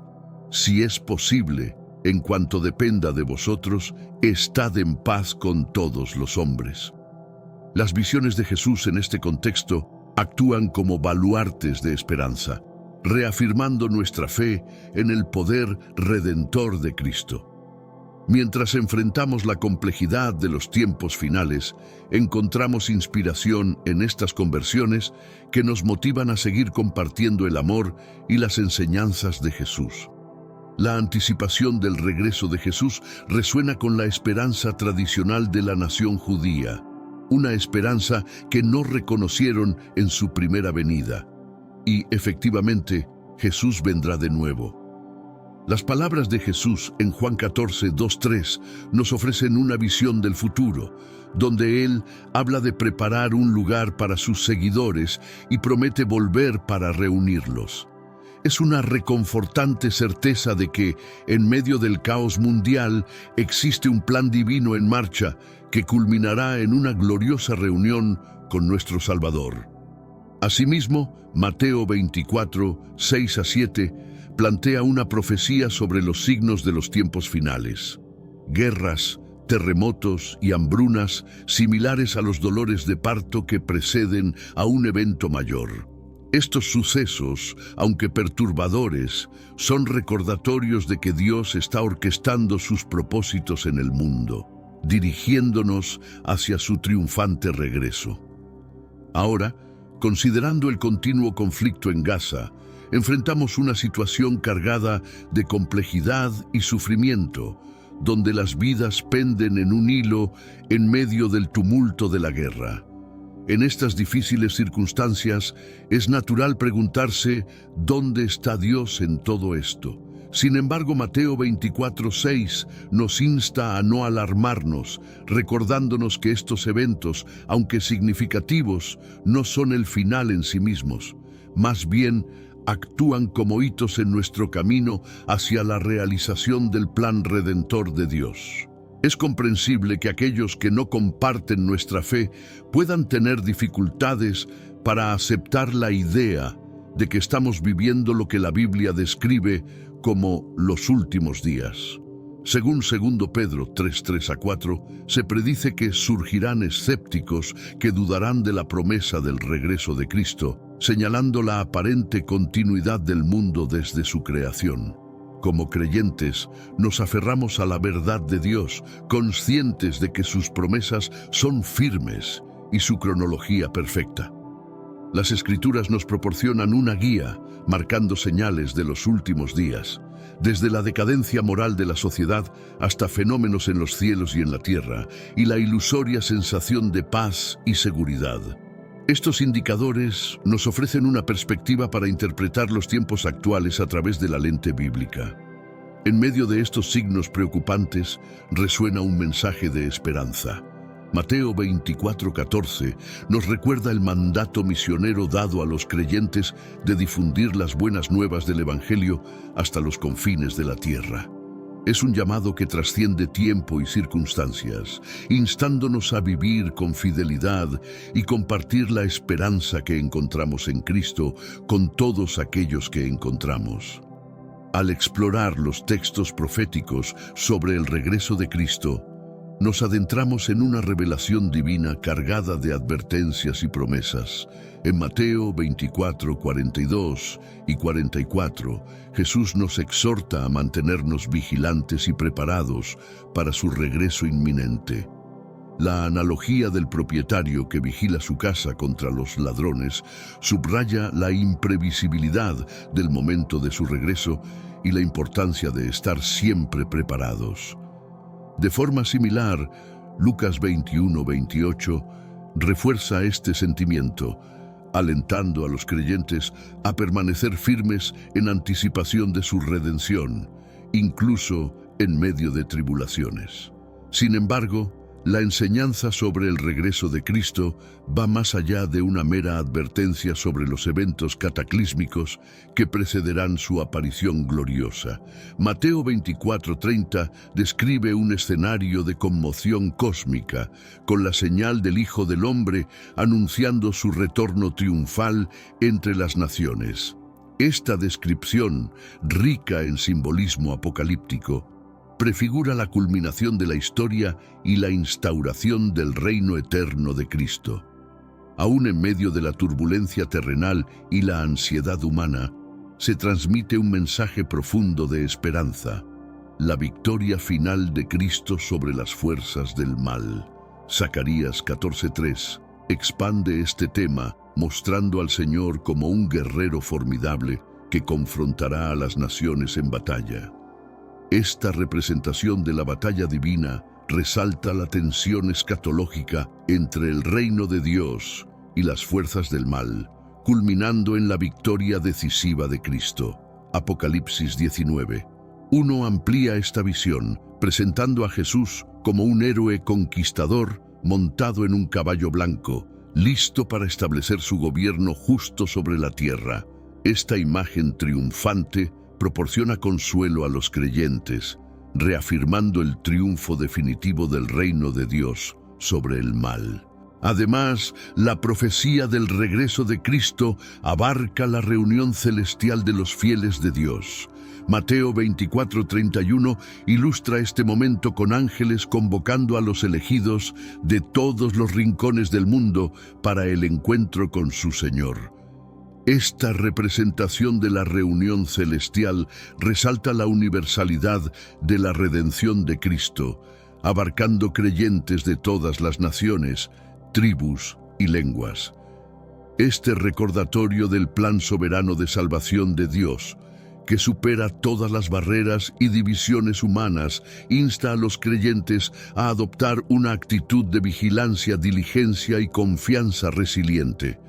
Si es posible, en cuanto dependa de vosotros, estad en paz con todos los hombres. Las visiones de Jesús en este contexto actúan como baluartes de esperanza, reafirmando nuestra fe en el poder redentor de Cristo. Mientras enfrentamos la complejidad de los tiempos finales, encontramos inspiración en estas conversiones que nos motivan a seguir compartiendo el amor y las enseñanzas de Jesús. La anticipación del regreso de Jesús resuena con la esperanza tradicional de la nación judía, una esperanza que no reconocieron en su primera venida. Y efectivamente, Jesús vendrá de nuevo. Las palabras de Jesús en Juan 14:2-3 nos ofrecen una visión del futuro, donde Él habla de preparar un lugar para sus seguidores y promete volver para reunirlos. Es una reconfortante certeza de que, en medio del caos mundial, existe un plan divino en marcha que culminará en una gloriosa reunión con nuestro Salvador. Asimismo, Mateo 24, 6 a 7, plantea una profecía sobre los signos de los tiempos finales. Guerras, terremotos y hambrunas similares a los dolores de parto que preceden a un evento mayor. Estos sucesos, aunque perturbadores, son recordatorios de que Dios está orquestando sus propósitos en el mundo, dirigiéndonos hacia su triunfante regreso. Ahora, considerando el continuo conflicto en Gaza, enfrentamos una situación cargada de complejidad y sufrimiento, donde las vidas penden en un hilo en medio del tumulto de la guerra. En estas difíciles circunstancias, es natural preguntarse ¿dónde está Dios en todo esto? Sin embargo, Mateo 24:6 nos insta a no alarmarnos, recordándonos que estos eventos, aunque significativos, no son el final en sí mismos. Más bien, actúan como hitos en nuestro camino hacia la realización del plan redentor de Dios. Es comprensible que aquellos que no comparten nuestra fe puedan tener dificultades para aceptar la idea de que estamos viviendo lo que la Biblia describe como los últimos días. Según 2 Pedro 3, 4, se predice que surgirán escépticos que dudarán de la promesa del regreso de Cristo, señalando la aparente continuidad del mundo desde su creación. Como creyentes, nos aferramos a la verdad de Dios, conscientes de que sus promesas son firmes y su cronología perfecta. Las Escrituras nos proporcionan una guía, marcando señales de los últimos días, desde la decadencia moral de la sociedad hasta fenómenos en los cielos y en la tierra, y la ilusoria sensación de paz y seguridad. Estos indicadores nos ofrecen una perspectiva para interpretar los tiempos actuales a través de la lente bíblica. En medio de estos signos preocupantes, resuena un mensaje de esperanza. Mateo 24:14 nos recuerda el mandato misionero dado a los creyentes de difundir las buenas nuevas del Evangelio hasta los confines de la tierra. Es un llamado que trasciende tiempo y circunstancias, instándonos a vivir con fidelidad y compartir la esperanza que encontramos en Cristo con todos aquellos que encontramos. Al explorar los textos proféticos sobre el regreso de Cristo, nos adentramos en una revelación divina cargada de advertencias y promesas. En Mateo 24, 42 y 44, Jesús nos exhorta a mantenernos vigilantes y preparados para su regreso inminente. La analogía del propietario que vigila su casa contra los ladrones subraya la imprevisibilidad del momento de su regreso y la importancia de estar siempre preparados. De forma similar, Lucas 21:28 refuerza este sentimiento, alentando a los creyentes a permanecer firmes en anticipación de su redención, incluso en medio de tribulaciones. Sin embargo, la enseñanza sobre el regreso de Cristo va más allá de una mera advertencia sobre los eventos cataclísmicos que precederán su aparición gloriosa. Mateo 24:30 describe un escenario de conmoción cósmica, con la señal del Hijo del Hombre anunciando su retorno triunfal entre las naciones. Esta descripción, rica en simbolismo apocalíptico, prefigura la culminación de la historia y la instauración del reino eterno de Cristo. Aún en medio de la turbulencia terrenal y la ansiedad humana, se transmite un mensaje profundo de esperanza: la victoria final de Cristo sobre las fuerzas del mal. Zacarías 14:3 expande este tema, mostrando al Señor como un guerrero formidable que confrontará a las naciones en batalla. Esta representación de la batalla divina resalta la tensión escatológica entre el reino de Dios y las fuerzas del mal, culminando en la victoria decisiva de Cristo. Apocalipsis 19:1 amplía esta visión, presentando a Jesús como un héroe conquistador montado en un caballo blanco, listo para establecer su gobierno justo sobre la tierra. Esta imagen triunfante proporciona consuelo a los creyentes, reafirmando el triunfo definitivo del reino de Dios sobre el mal. Además, la profecía del regreso de Cristo abarca la reunión celestial de los fieles de Dios. Mateo 24:31 ilustra este momento con ángeles convocando a los elegidos de todos los rincones del mundo para el encuentro con su Señor. Esta representación de la reunión celestial resalta la universalidad de la redención de Cristo, abarcando creyentes de todas las naciones, tribus y lenguas. Este recordatorio del plan soberano de salvación de Dios, que supera todas las barreras y divisiones humanas, insta a los creyentes a adoptar una actitud de vigilancia, diligencia y confianza resiliente.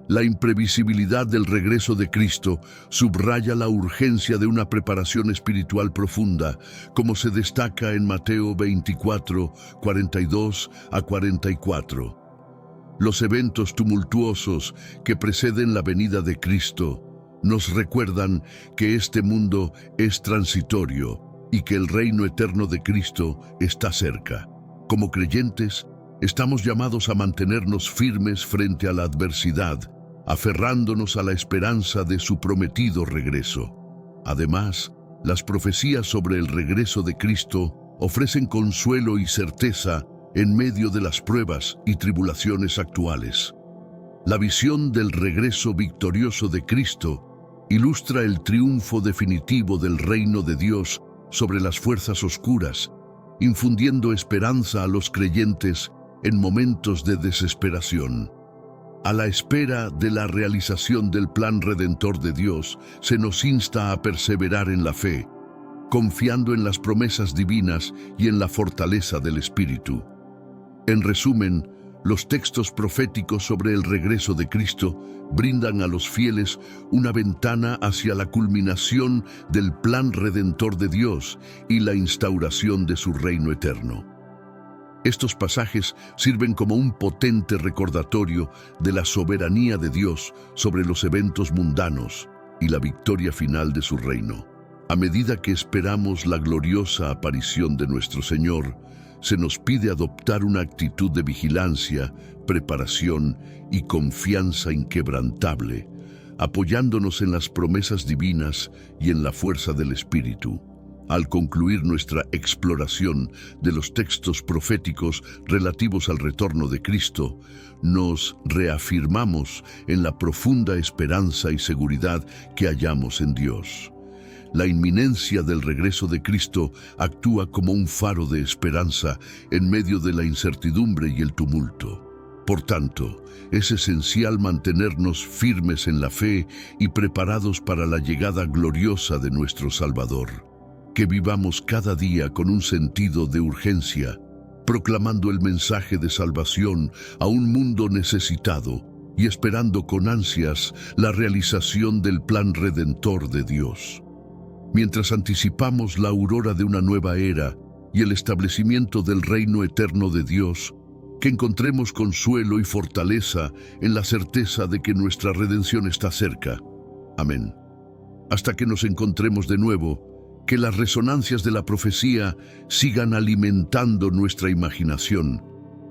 La imprevisibilidad del regreso de Cristo subraya la urgencia de una preparación espiritual profunda, como se destaca en Mateo 24, 42 a 44. Los eventos tumultuosos que preceden la venida de Cristo nos recuerdan que este mundo es transitorio y que el reino eterno de Cristo está cerca. Como creyentes, estamos llamados a mantenernos firmes frente a la adversidad, aferrándonos a la esperanza de su prometido regreso. Además, las profecías sobre el regreso de Cristo ofrecen consuelo y certeza en medio de las pruebas y tribulaciones actuales. La visión del regreso victorioso de Cristo ilustra el triunfo definitivo del reino de Dios sobre las fuerzas oscuras, infundiendo esperanza a los creyentes en momentos de desesperación. A la espera de la realización del plan redentor de Dios, se nos insta a perseverar en la fe, confiando en las promesas divinas y en la fortaleza del Espíritu. En resumen, los textos proféticos sobre el regreso de Cristo brindan a los fieles una ventana hacia la culminación del plan redentor de Dios y la instauración de su reino eterno. Estos pasajes sirven como un potente recordatorio de la soberanía de Dios sobre los eventos mundanos y la victoria final de su reino. A medida que esperamos la gloriosa aparición de nuestro Señor, se nos pide adoptar una actitud de vigilancia, preparación y confianza inquebrantable, apoyándonos en las promesas divinas y en la fuerza del Espíritu. Al concluir nuestra exploración de los textos proféticos relativos al retorno de Cristo, nos reafirmamos en la profunda esperanza y seguridad que hallamos en Dios. La inminencia del regreso de Cristo actúa como un faro de esperanza en medio de la incertidumbre y el tumulto. Por tanto, es esencial mantenernos firmes en la fe y preparados para la llegada gloriosa de nuestro Salvador. Que vivamos cada día con un sentido de urgencia, proclamando el mensaje de salvación a un mundo necesitado y esperando con ansias la realización del plan redentor de Dios. Mientras anticipamos la aurora de una nueva era y el establecimiento del reino eterno de Dios, que encontremos consuelo y fortaleza en la certeza de que nuestra redención está cerca. Amén. Hasta que nos encontremos de nuevo, que las resonancias de la profecía sigan alimentando nuestra imaginación,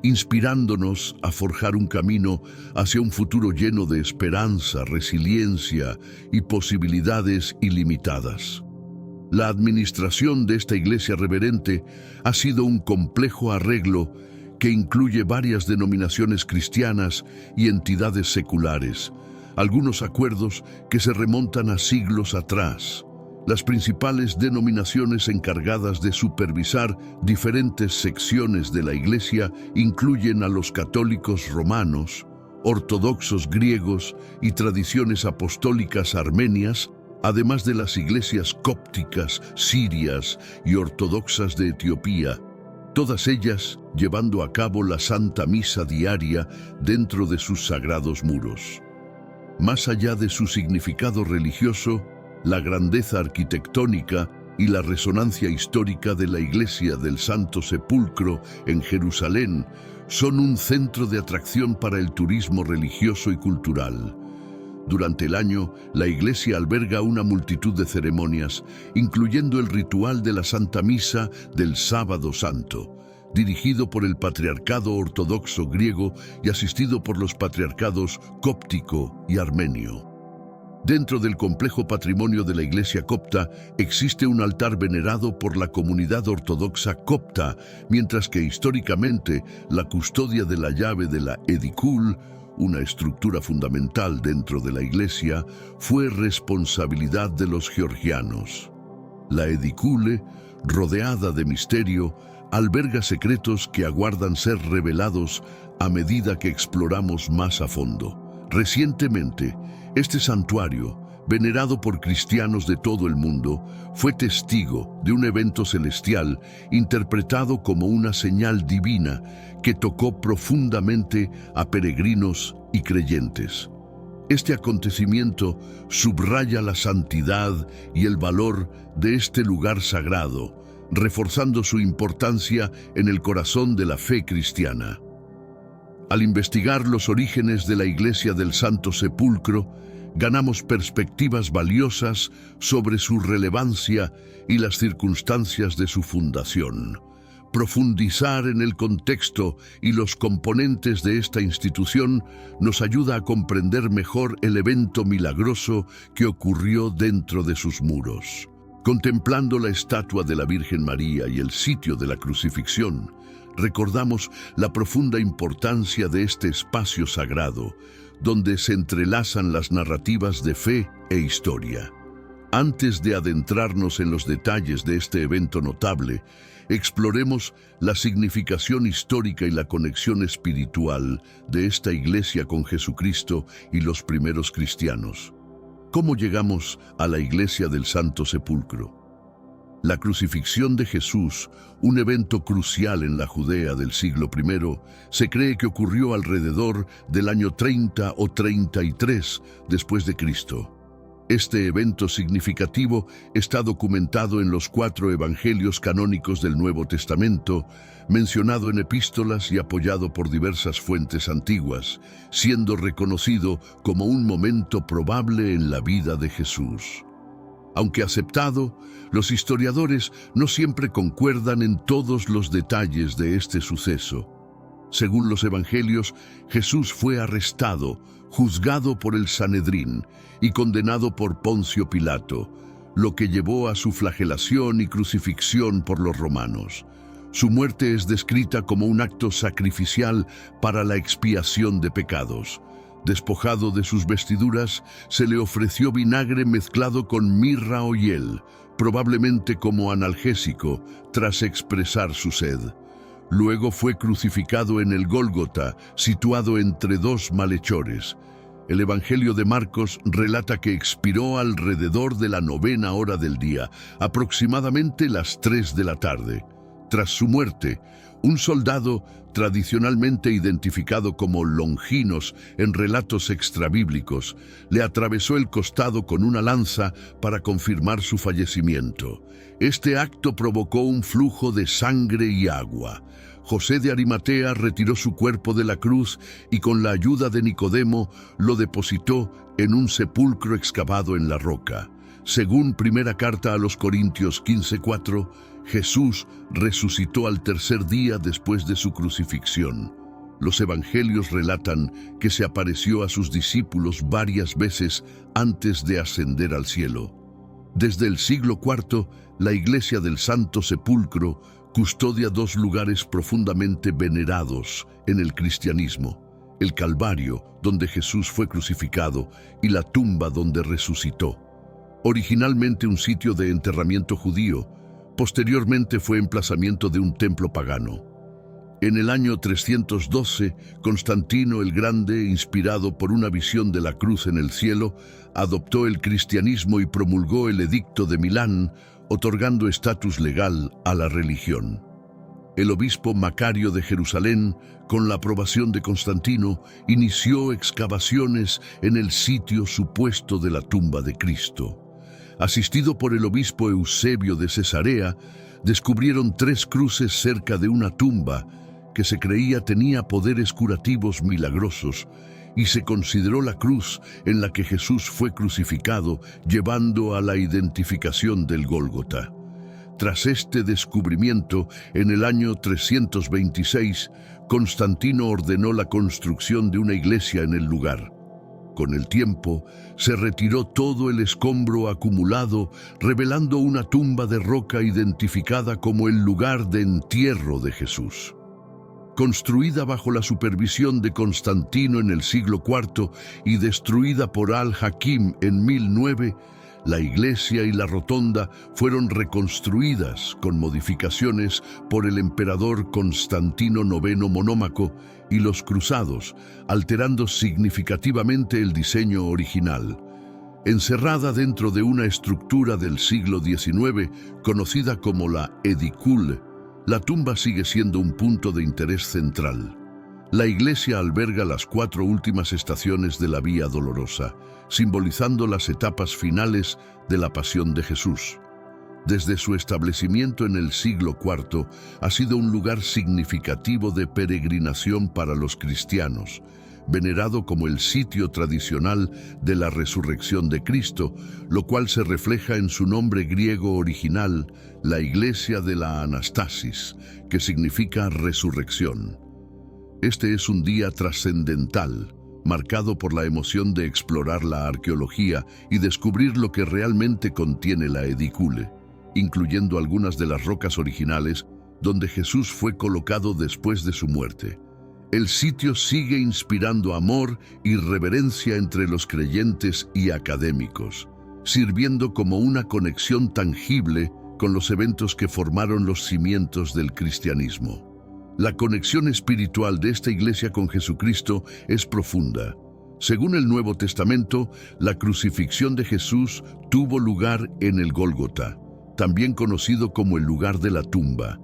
inspirándonos a forjar un camino hacia un futuro lleno de esperanza, resiliencia y posibilidades ilimitadas. La administración de esta iglesia reverente ha sido un complejo arreglo que incluye varias denominaciones cristianas y entidades seculares, algunos acuerdos que se remontan a siglos atrás. Las principales denominaciones encargadas de supervisar diferentes secciones de la Iglesia incluyen a los católicos romanos, ortodoxos griegos y tradiciones apostólicas armenias, además de las iglesias cópticas, sirias y ortodoxas de Etiopía, todas ellas llevando a cabo la Santa Misa diaria dentro de sus sagrados muros. Más allá de su significado religioso, la grandeza arquitectónica y la resonancia histórica de la Iglesia del Santo Sepulcro en Jerusalén son un centro de atracción para el turismo religioso y cultural. Durante el año, la Iglesia alberga una multitud de ceremonias, incluyendo el ritual de la Santa Misa del Sábado Santo, dirigido por el Patriarcado Ortodoxo griego y asistido por los patriarcados cóptico y armenio. Dentro del complejo patrimonio de la Iglesia copta existe un altar venerado por la comunidad ortodoxa copta, mientras que históricamente la custodia de la llave de la edicul, una estructura fundamental dentro de la Iglesia, fue responsabilidad de los georgianos. La edicule, rodeada de misterio, alberga secretos que aguardan ser revelados a medida que exploramos más a fondo. Recientemente, este santuario, venerado por cristianos de todo el mundo, fue testigo de un evento celestial interpretado como una señal divina que tocó profundamente a peregrinos y creyentes. Este acontecimiento subraya la santidad y el valor de este lugar sagrado, reforzando su importancia en el corazón de la fe cristiana. Al investigar los orígenes de la Iglesia del Santo Sepulcro, ganamos perspectivas valiosas sobre su relevancia y las circunstancias de su fundación. Profundizar en el contexto y los componentes de esta institución nos ayuda a comprender mejor el evento milagroso que ocurrió dentro de sus muros. Contemplando la estatua de la Virgen María y el sitio de la crucifixión, recordamos la profunda importancia de este espacio sagrado, donde se entrelazan las narrativas de fe e historia. Antes de adentrarnos en los detalles de este evento notable, exploremos la significación histórica y la conexión espiritual de esta iglesia con Jesucristo y los primeros cristianos. ¿Cómo llegamos a la Iglesia del Santo Sepulcro? La crucifixión de Jesús, un evento crucial en la Judea del siglo I, se cree que ocurrió alrededor del año 30 o 33 después de Cristo. Este evento significativo está documentado en los 4 evangelios canónicos del Nuevo Testamento, mencionado en epístolas y apoyado por diversas fuentes antiguas, siendo reconocido como un momento probable en la vida de Jesús. Aunque aceptado, los historiadores no siempre concuerdan en todos los detalles de este suceso. Según los evangelios, Jesús fue arrestado, juzgado por el Sanedrín y condenado por Poncio Pilato, lo que llevó a su flagelación y crucifixión por los romanos. Su muerte es descrita como un acto sacrificial para la expiación de pecados. Despojado de sus vestiduras, se le ofreció vinagre mezclado con mirra o hiel, probablemente como analgésico, tras expresar su sed. Luego fue crucificado en el Gólgota, situado entre 2 malhechores. El Evangelio de Marcos relata que expiró alrededor de la 9ª hora del día, aproximadamente las 3 de la tarde. Tras su muerte, un soldado, tradicionalmente identificado como Longinos en relatos extrabíblicos, le atravesó el costado con una lanza para confirmar su fallecimiento. Este acto provocó un flujo de sangre y agua. José de Arimatea retiró su cuerpo de la cruz y con la ayuda de Nicodemo lo depositó en un sepulcro excavado en la roca. Según primera carta a los Corintios 15:4, Jesús resucitó al tercer día después de su crucifixión. Los evangelios relatan que se apareció a sus discípulos varias veces antes de ascender al cielo. Desde el siglo IV, la Iglesia del Santo Sepulcro custodia 2 lugares profundamente venerados en el cristianismo: el Calvario, donde Jesús fue crucificado, y la tumba donde resucitó. Originalmente un sitio de enterramiento judío, posteriormente fue emplazamiento de un templo pagano. En el año 312, Constantino el Grande, inspirado por una visión de la cruz en el cielo, adoptó el cristianismo y promulgó el Edicto de Milán, otorgando estatus legal a la religión. El obispo Macario de Jerusalén, con la aprobación de Constantino, inició excavaciones en el sitio supuesto de la tumba de Cristo. Asistido por el obispo Eusebio de Cesarea, descubrieron 3 cruces cerca de una tumba que se creía tenía poderes curativos milagrosos, y se consideró la cruz en la que Jesús fue crucificado, llevando a la identificación del Gólgota. Tras este descubrimiento, en el año 326, Constantino ordenó la construcción de una iglesia en el lugar. Con el tiempo, se retiró todo el escombro acumulado, revelando una tumba de roca identificada como el lugar de entierro de Jesús. Construida bajo la supervisión de Constantino en el siglo IV y destruida por Al-Hakim en 1009, la iglesia y la rotonda fueron reconstruidas con modificaciones por el emperador Constantino IX Monómaco y los cruzados, alterando significativamente el diseño original. Encerrada dentro de una estructura del siglo XIX, conocida como la Edicule, la tumba sigue siendo un punto de interés central. La iglesia alberga las 4 últimas estaciones de la Vía Dolorosa, simbolizando las etapas finales de la pasión de Jesús. Desde su establecimiento en el siglo IV, ha sido un lugar significativo de peregrinación para los cristianos, venerado como el sitio tradicional de la resurrección de Cristo, lo cual se refleja en su nombre griego original, la Iglesia de la Anastasis, que significa resurrección. Este es un día trascendental, marcado por la emoción de explorar la arqueología y descubrir lo que realmente contiene la Edicule, incluyendo algunas de las rocas originales donde Jesús fue colocado después de su muerte. El sitio sigue inspirando amor y reverencia entre los creyentes y académicos, sirviendo como una conexión tangible con los eventos que formaron los cimientos del cristianismo. La conexión espiritual de esta iglesia con Jesucristo es profunda. Según el Nuevo Testamento, la crucifixión de Jesús tuvo lugar en el Gólgota, también conocido como el lugar de la tumba.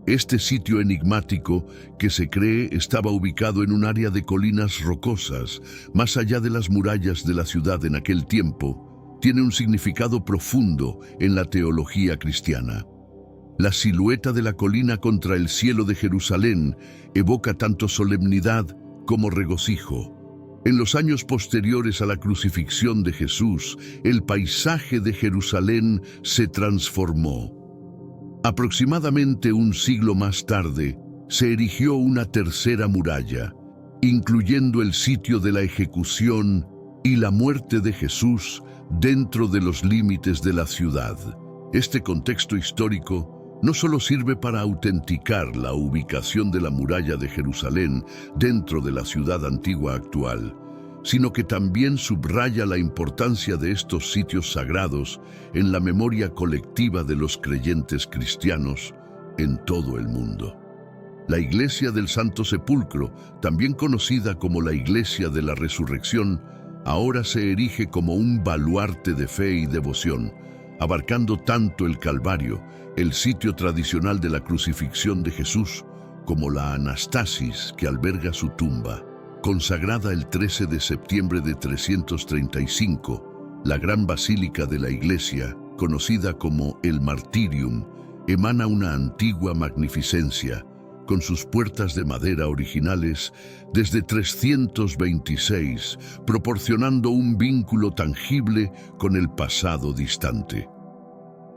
Este sitio enigmático, que se cree estaba ubicado en un área de colinas rocosas, más allá de las murallas de la ciudad en aquel tiempo, tiene un significado profundo en la teología cristiana. La silueta de la colina contra el cielo de Jerusalén evoca tanto solemnidad como regocijo. En los años posteriores a la crucifixión de Jesús, el paisaje de Jerusalén se transformó. Aproximadamente un siglo más tarde, se erigió una tercera muralla, incluyendo el sitio de la ejecución y la muerte de Jesús dentro de los límites de la ciudad. Este contexto histórico no solo sirve para autenticar la ubicación de la muralla de Jerusalén dentro de la ciudad antigua actual, sino que también subraya la importancia de estos sitios sagrados en la memoria colectiva de los creyentes cristianos en todo el mundo. La Iglesia del Santo Sepulcro, también conocida como la Iglesia de la Resurrección, ahora se erige como un baluarte de fe y devoción, abarcando tanto el Calvario, el sitio tradicional de la crucifixión de Jesús, como la Anastasis que alberga su tumba. Consagrada el 13 de septiembre de 335, la gran basílica de la iglesia, conocida como el Martyrium, emana una antigua magnificencia, con sus puertas de madera originales desde 326, proporcionando un vínculo tangible con el pasado distante.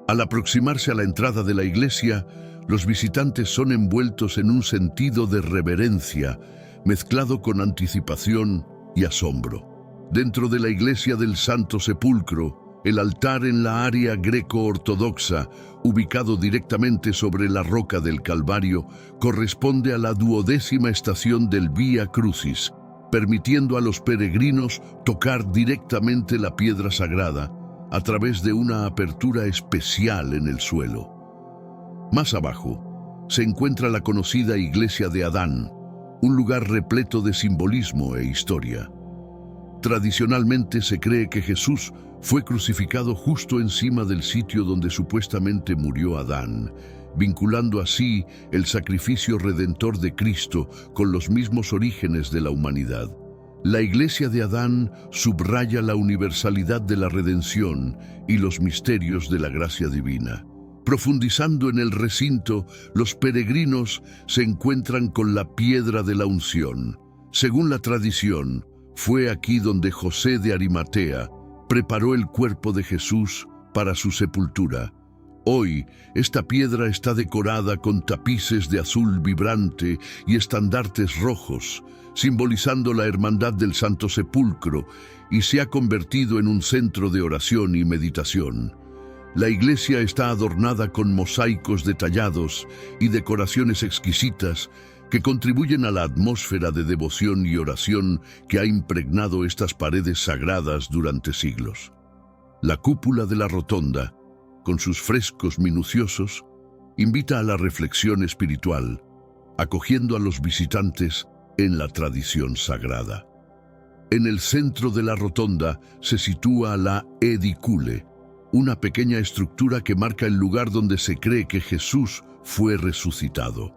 Al aproximarse a la entrada de la iglesia, los visitantes son envueltos en un sentido de reverencia, mezclado con anticipación y asombro. Dentro de la iglesia del Santo Sepulcro, el altar en la área greco-ortodoxa, ubicado directamente sobre la roca del Calvario, corresponde a la 12ª estación del Vía Crucis, permitiendo a los peregrinos tocar directamente la piedra sagrada a través de una apertura especial en el suelo. Más abajo se encuentra la conocida iglesia de Adán, un lugar repleto de simbolismo e historia. Tradicionalmente se cree que Jesús fue crucificado justo encima del sitio donde supuestamente murió Adán, vinculando así el sacrificio redentor de Cristo con los mismos orígenes de la humanidad. La iglesia de Adán subraya la universalidad de la redención y los misterios de la gracia divina. Profundizando en el recinto, los peregrinos se encuentran con la piedra de la unción. Según la tradición, fue aquí donde José de Arimatea preparó el cuerpo de Jesús para su sepultura, Hoy, esta piedra está decorada con tapices de azul vibrante y estandartes rojos, simbolizando la hermandad del Santo Sepulcro, y se ha convertido en un centro de oración y meditación. La iglesia está adornada con mosaicos detallados y decoraciones exquisitas que contribuyen a la atmósfera de devoción y oración que ha impregnado estas paredes sagradas durante siglos. La cúpula de la rotonda, con sus frescos minuciosos, invita a la reflexión espiritual, acogiendo a los visitantes en la tradición sagrada. En el centro de la rotonda se sitúa la edicule, una pequeña estructura que marca el lugar donde se cree que Jesús fue resucitado.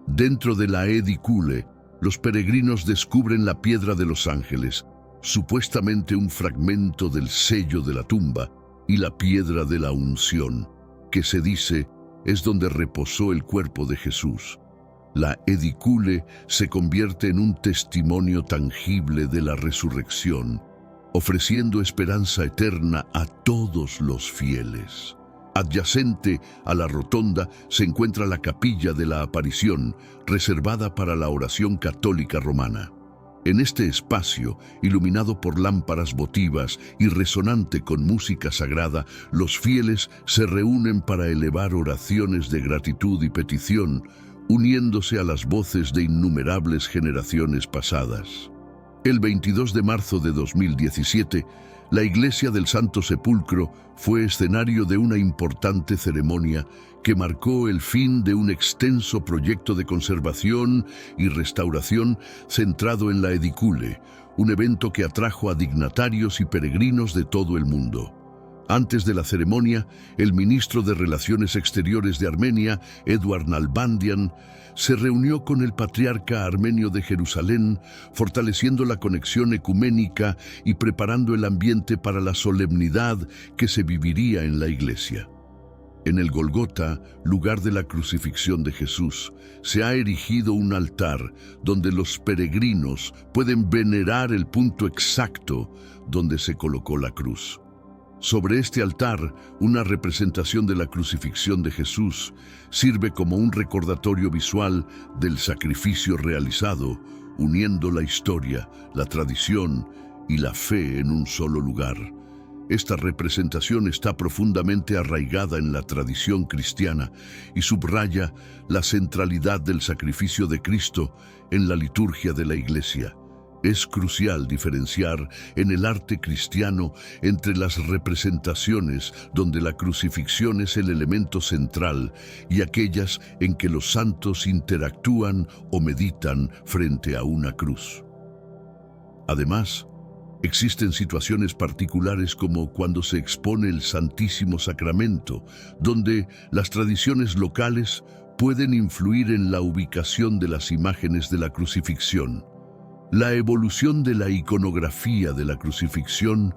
Dentro de la edicule, los peregrinos descubren la piedra de los ángeles, supuestamente un fragmento del sello de la tumba, y la piedra de la unción, que se dice es donde reposó el cuerpo de Jesús. La edicule se convierte en un testimonio tangible de la resurrección, ofreciendo esperanza eterna a todos los fieles. Adyacente a la rotonda se encuentra la capilla de la aparición, reservada para la oración católica romana. En este espacio, iluminado por lámparas votivas y resonante con música sagrada, los fieles se reúnen para elevar oraciones de gratitud y petición, uniéndose a las voces de innumerables generaciones pasadas. El 22 de marzo de 2017, la Iglesia del Santo Sepulcro fue escenario de una importante ceremonia que marcó el fin de un extenso proyecto de conservación y restauración centrado en la edicule, un evento que atrajo a dignatarios y peregrinos de todo el mundo. Antes de la ceremonia, el ministro de Relaciones Exteriores de Armenia, Eduard Nalbandian, se reunió con el patriarca armenio de Jerusalén, fortaleciendo la conexión ecuménica y preparando el ambiente para la solemnidad que se viviría en la iglesia. En el Golgota, lugar de la crucifixión de Jesús, se ha erigido un altar donde los peregrinos pueden venerar el punto exacto donde se colocó la cruz. Sobre este altar, una representación de la crucifixión de Jesús sirve como un recordatorio visual del sacrificio realizado, uniendo la historia, la tradición y la fe en un solo lugar. Esta representación está profundamente arraigada en la tradición cristiana y subraya la centralidad del sacrificio de Cristo en la liturgia de la Iglesia. Es crucial diferenciar en el arte cristiano entre las representaciones donde la crucifixión es el elemento central y aquellas en que los santos interactúan o meditan frente a una cruz. Además, existen situaciones particulares como cuando se expone el Santísimo Sacramento, donde las tradiciones locales pueden influir en la ubicación de las imágenes de la crucifixión. La evolución de la iconografía de la crucifixión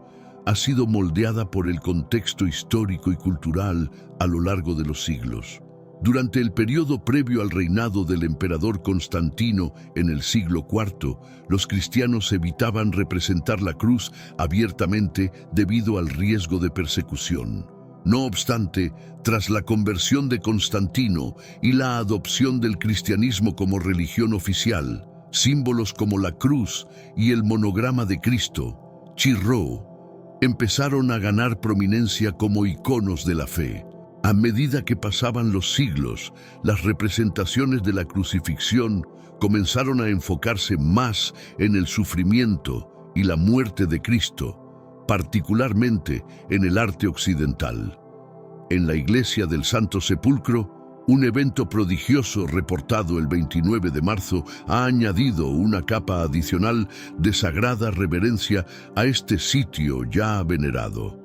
ha sido moldeada por el contexto histórico y cultural a lo largo de los siglos. Durante el periodo previo al reinado del emperador Constantino en el siglo IV, los cristianos evitaban representar la cruz abiertamente debido al riesgo de persecución. No obstante, tras la conversión de Constantino y la adopción del cristianismo como religión oficial, símbolos como la cruz y el monograma de Cristo, Chirró, empezaron a ganar prominencia como iconos de la fe. A medida que pasaban los siglos, las representaciones de la crucifixión comenzaron a enfocarse más en el sufrimiento y la muerte de Cristo, particularmente en el arte occidental. En la Iglesia del Santo Sepulcro, un evento prodigioso reportado el 29 de marzo ha añadido una capa adicional de sagrada reverencia a este sitio ya venerado.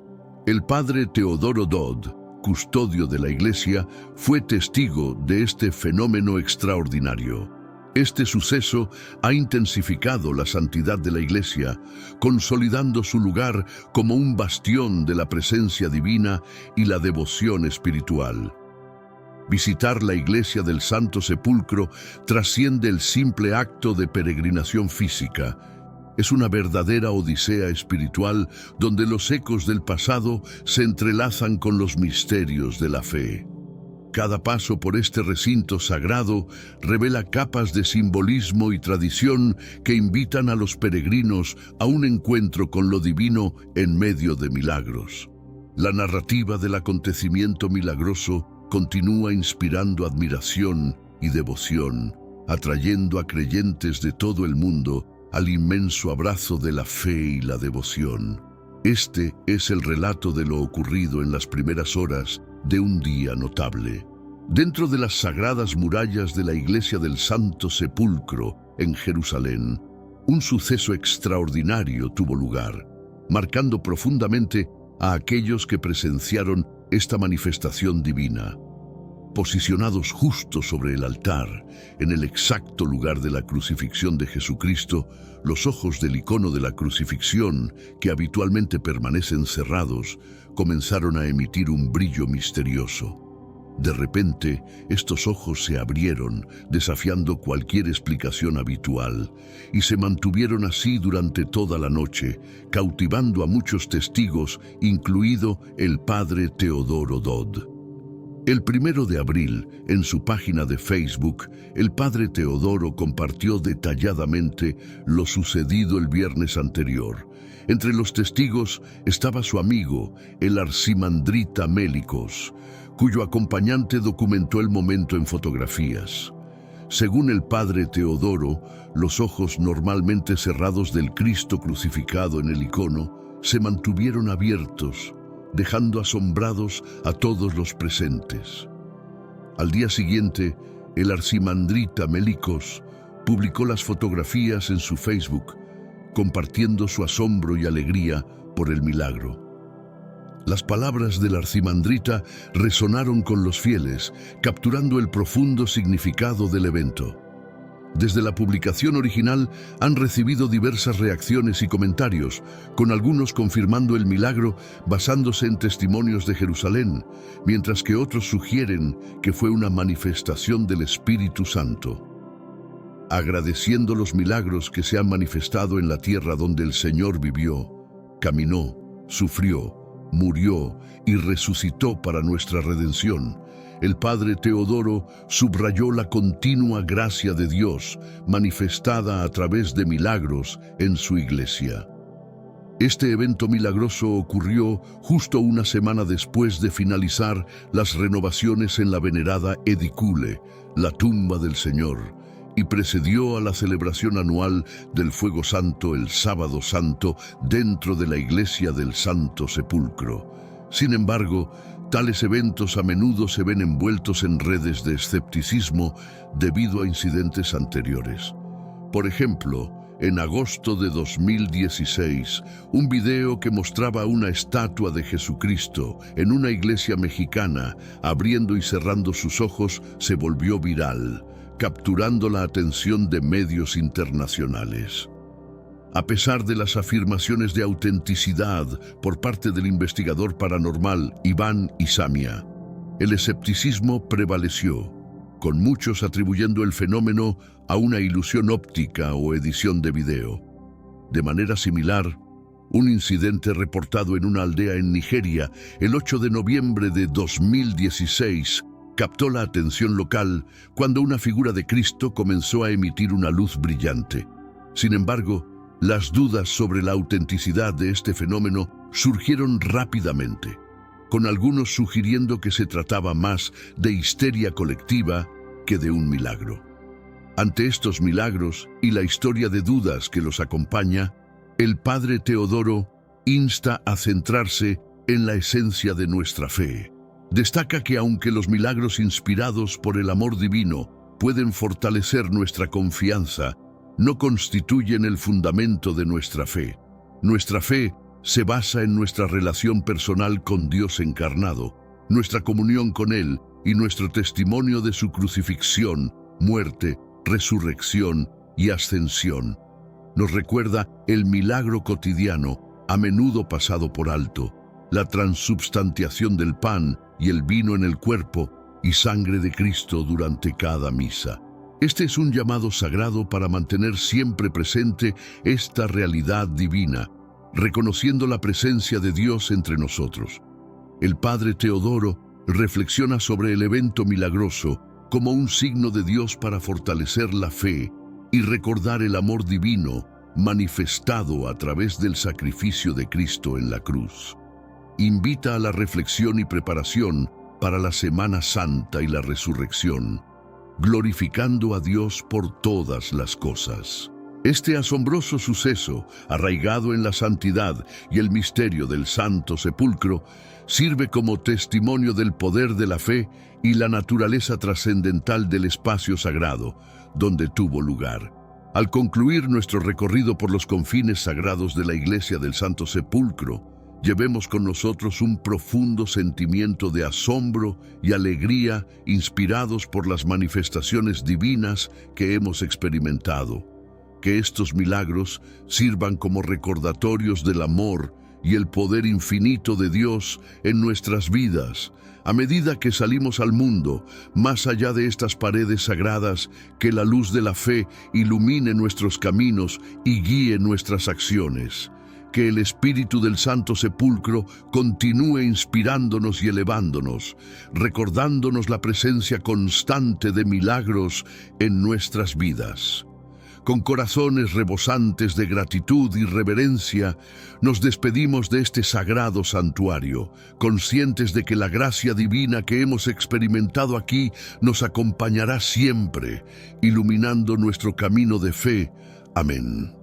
El padre Teodoro Dodd, custodio de la iglesia, fue testigo de este fenómeno extraordinario. Este suceso ha intensificado la santidad de la iglesia, consolidando su lugar como un bastión de la presencia divina y la devoción espiritual. Visitar la iglesia del Santo Sepulcro trasciende el simple acto de peregrinación física. Es una verdadera odisea espiritual donde los ecos del pasado se entrelazan con los misterios de la fe. Cada paso por este recinto sagrado revela capas de simbolismo y tradición que invitan a los peregrinos a un encuentro con lo divino en medio de milagros. La narrativa del acontecimiento milagroso continúa inspirando admiración y devoción, atrayendo a creyentes de todo el mundo al inmenso abrazo de la fe y la devoción. Este es el relato de lo ocurrido en las primeras horas de un día notable. Dentro de las sagradas murallas de la Iglesia del Santo Sepulcro en Jerusalén, un suceso extraordinario tuvo lugar, marcando profundamente a aquellos que presenciaron esta manifestación divina. Posicionados justo sobre el altar, en el exacto lugar de la crucifixión de Jesucristo, los ojos del icono de la crucifixión, que habitualmente permanecen cerrados, comenzaron a emitir un brillo misterioso. De repente, estos ojos se abrieron, desafiando cualquier explicación habitual, y se mantuvieron así durante toda la noche, cautivando a muchos testigos, incluido el padre Teodoro Dodd. El 1 de abril, en su página de Facebook, el padre Teodoro compartió detalladamente lo sucedido el viernes anterior. Entre los testigos estaba su amigo, el arcimandrita Mélicos, cuyo acompañante documentó el momento en fotografías. Según el padre Teodoro, los ojos normalmente cerrados del Cristo crucificado en el icono se mantuvieron abiertos, dejando asombrados a todos los presentes. Al día siguiente, el arcimandrita Mélicos publicó las fotografías en su Facebook, compartiendo su asombro y alegría por el milagro. Las palabras del arcimandrita resonaron con los fieles, capturando el profundo significado del evento. Desde la publicación original han recibido diversas reacciones y comentarios, con algunos confirmando el milagro basándose en testimonios de Jerusalén, mientras que otros sugieren que fue una manifestación del Espíritu Santo. Agradeciendo los milagros que se han manifestado en la tierra donde el Señor vivió, caminó, sufrió, murió y resucitó para nuestra redención, el padre Teodoro subrayó la continua gracia de Dios manifestada a través de milagros en su iglesia. Este evento milagroso ocurrió justo una semana después de finalizar las renovaciones en la venerada Edicule, la tumba del Señor, y precedió a la celebración anual del Fuego Santo el Sábado Santo dentro de la Iglesia del Santo Sepulcro. Sin embargo, tales eventos a menudo se ven envueltos en redes de escepticismo debido a incidentes anteriores. Por ejemplo, en agosto de 2016, un video que mostraba una estatua de Jesucristo en una iglesia mexicana abriendo y cerrando sus ojos se volvió viral, capturando la atención de medios internacionales. A pesar de las afirmaciones de autenticidad por parte del investigador paranormal Iván Isamia, el escepticismo prevaleció, con muchos atribuyendo el fenómeno a una ilusión óptica o edición de video. De manera similar, un incidente reportado en una aldea en Nigeria el 8 de noviembre de 2016 captó la atención local cuando una figura de Cristo comenzó a emitir una luz brillante. Sin embargo, las dudas sobre la autenticidad de este fenómeno surgieron rápidamente, con algunos sugiriendo que se trataba más de histeria colectiva que de un milagro. Ante estos milagros y la historia de dudas que los acompaña, el padre Teodoro insta a centrarse en la esencia de nuestra fe. Destaca que aunque los milagros inspirados por el amor divino pueden fortalecer nuestra confianza, no constituyen el fundamento de nuestra fe. Nuestra fe se basa en nuestra relación personal con Dios encarnado, nuestra comunión con Él y nuestro testimonio de su crucifixión, muerte, resurrección y ascensión. Nos recuerda el milagro cotidiano, a menudo pasado por alto, la transubstanciación del pan y el vino en el cuerpo y sangre de Cristo durante cada misa. Este es un llamado sagrado para mantener siempre presente esta realidad divina, reconociendo la presencia de Dios entre nosotros. El padre Teodoro reflexiona sobre el evento milagroso como un signo de Dios para fortalecer la fe y recordar el amor divino manifestado a través del sacrificio de Cristo en la cruz. Invita a la reflexión y preparación para la Semana Santa y la Resurrección, glorificando a Dios por todas las cosas. Este asombroso suceso, arraigado en la santidad y el misterio del Santo Sepulcro, sirve como testimonio del poder de la fe y la naturaleza trascendental del espacio sagrado, donde tuvo lugar. Al concluir nuestro recorrido por los confines sagrados de la Iglesia del Santo Sepulcro, llevemos con nosotros un profundo sentimiento de asombro y alegría inspirados por las manifestaciones divinas que hemos experimentado. Que estos milagros sirvan como recordatorios del amor y el poder infinito de Dios en nuestras vidas, a medida que salimos al mundo, más allá de estas paredes sagradas, que la luz de la fe ilumine nuestros caminos y guíe nuestras acciones. Que el Espíritu del Santo Sepulcro continúe inspirándonos y elevándonos, recordándonos la presencia constante de milagros en nuestras vidas. Con corazones rebosantes de gratitud y reverencia, nos despedimos de este sagrado santuario, conscientes de que la gracia divina que hemos experimentado aquí nos acompañará siempre, iluminando nuestro camino de fe. Amén.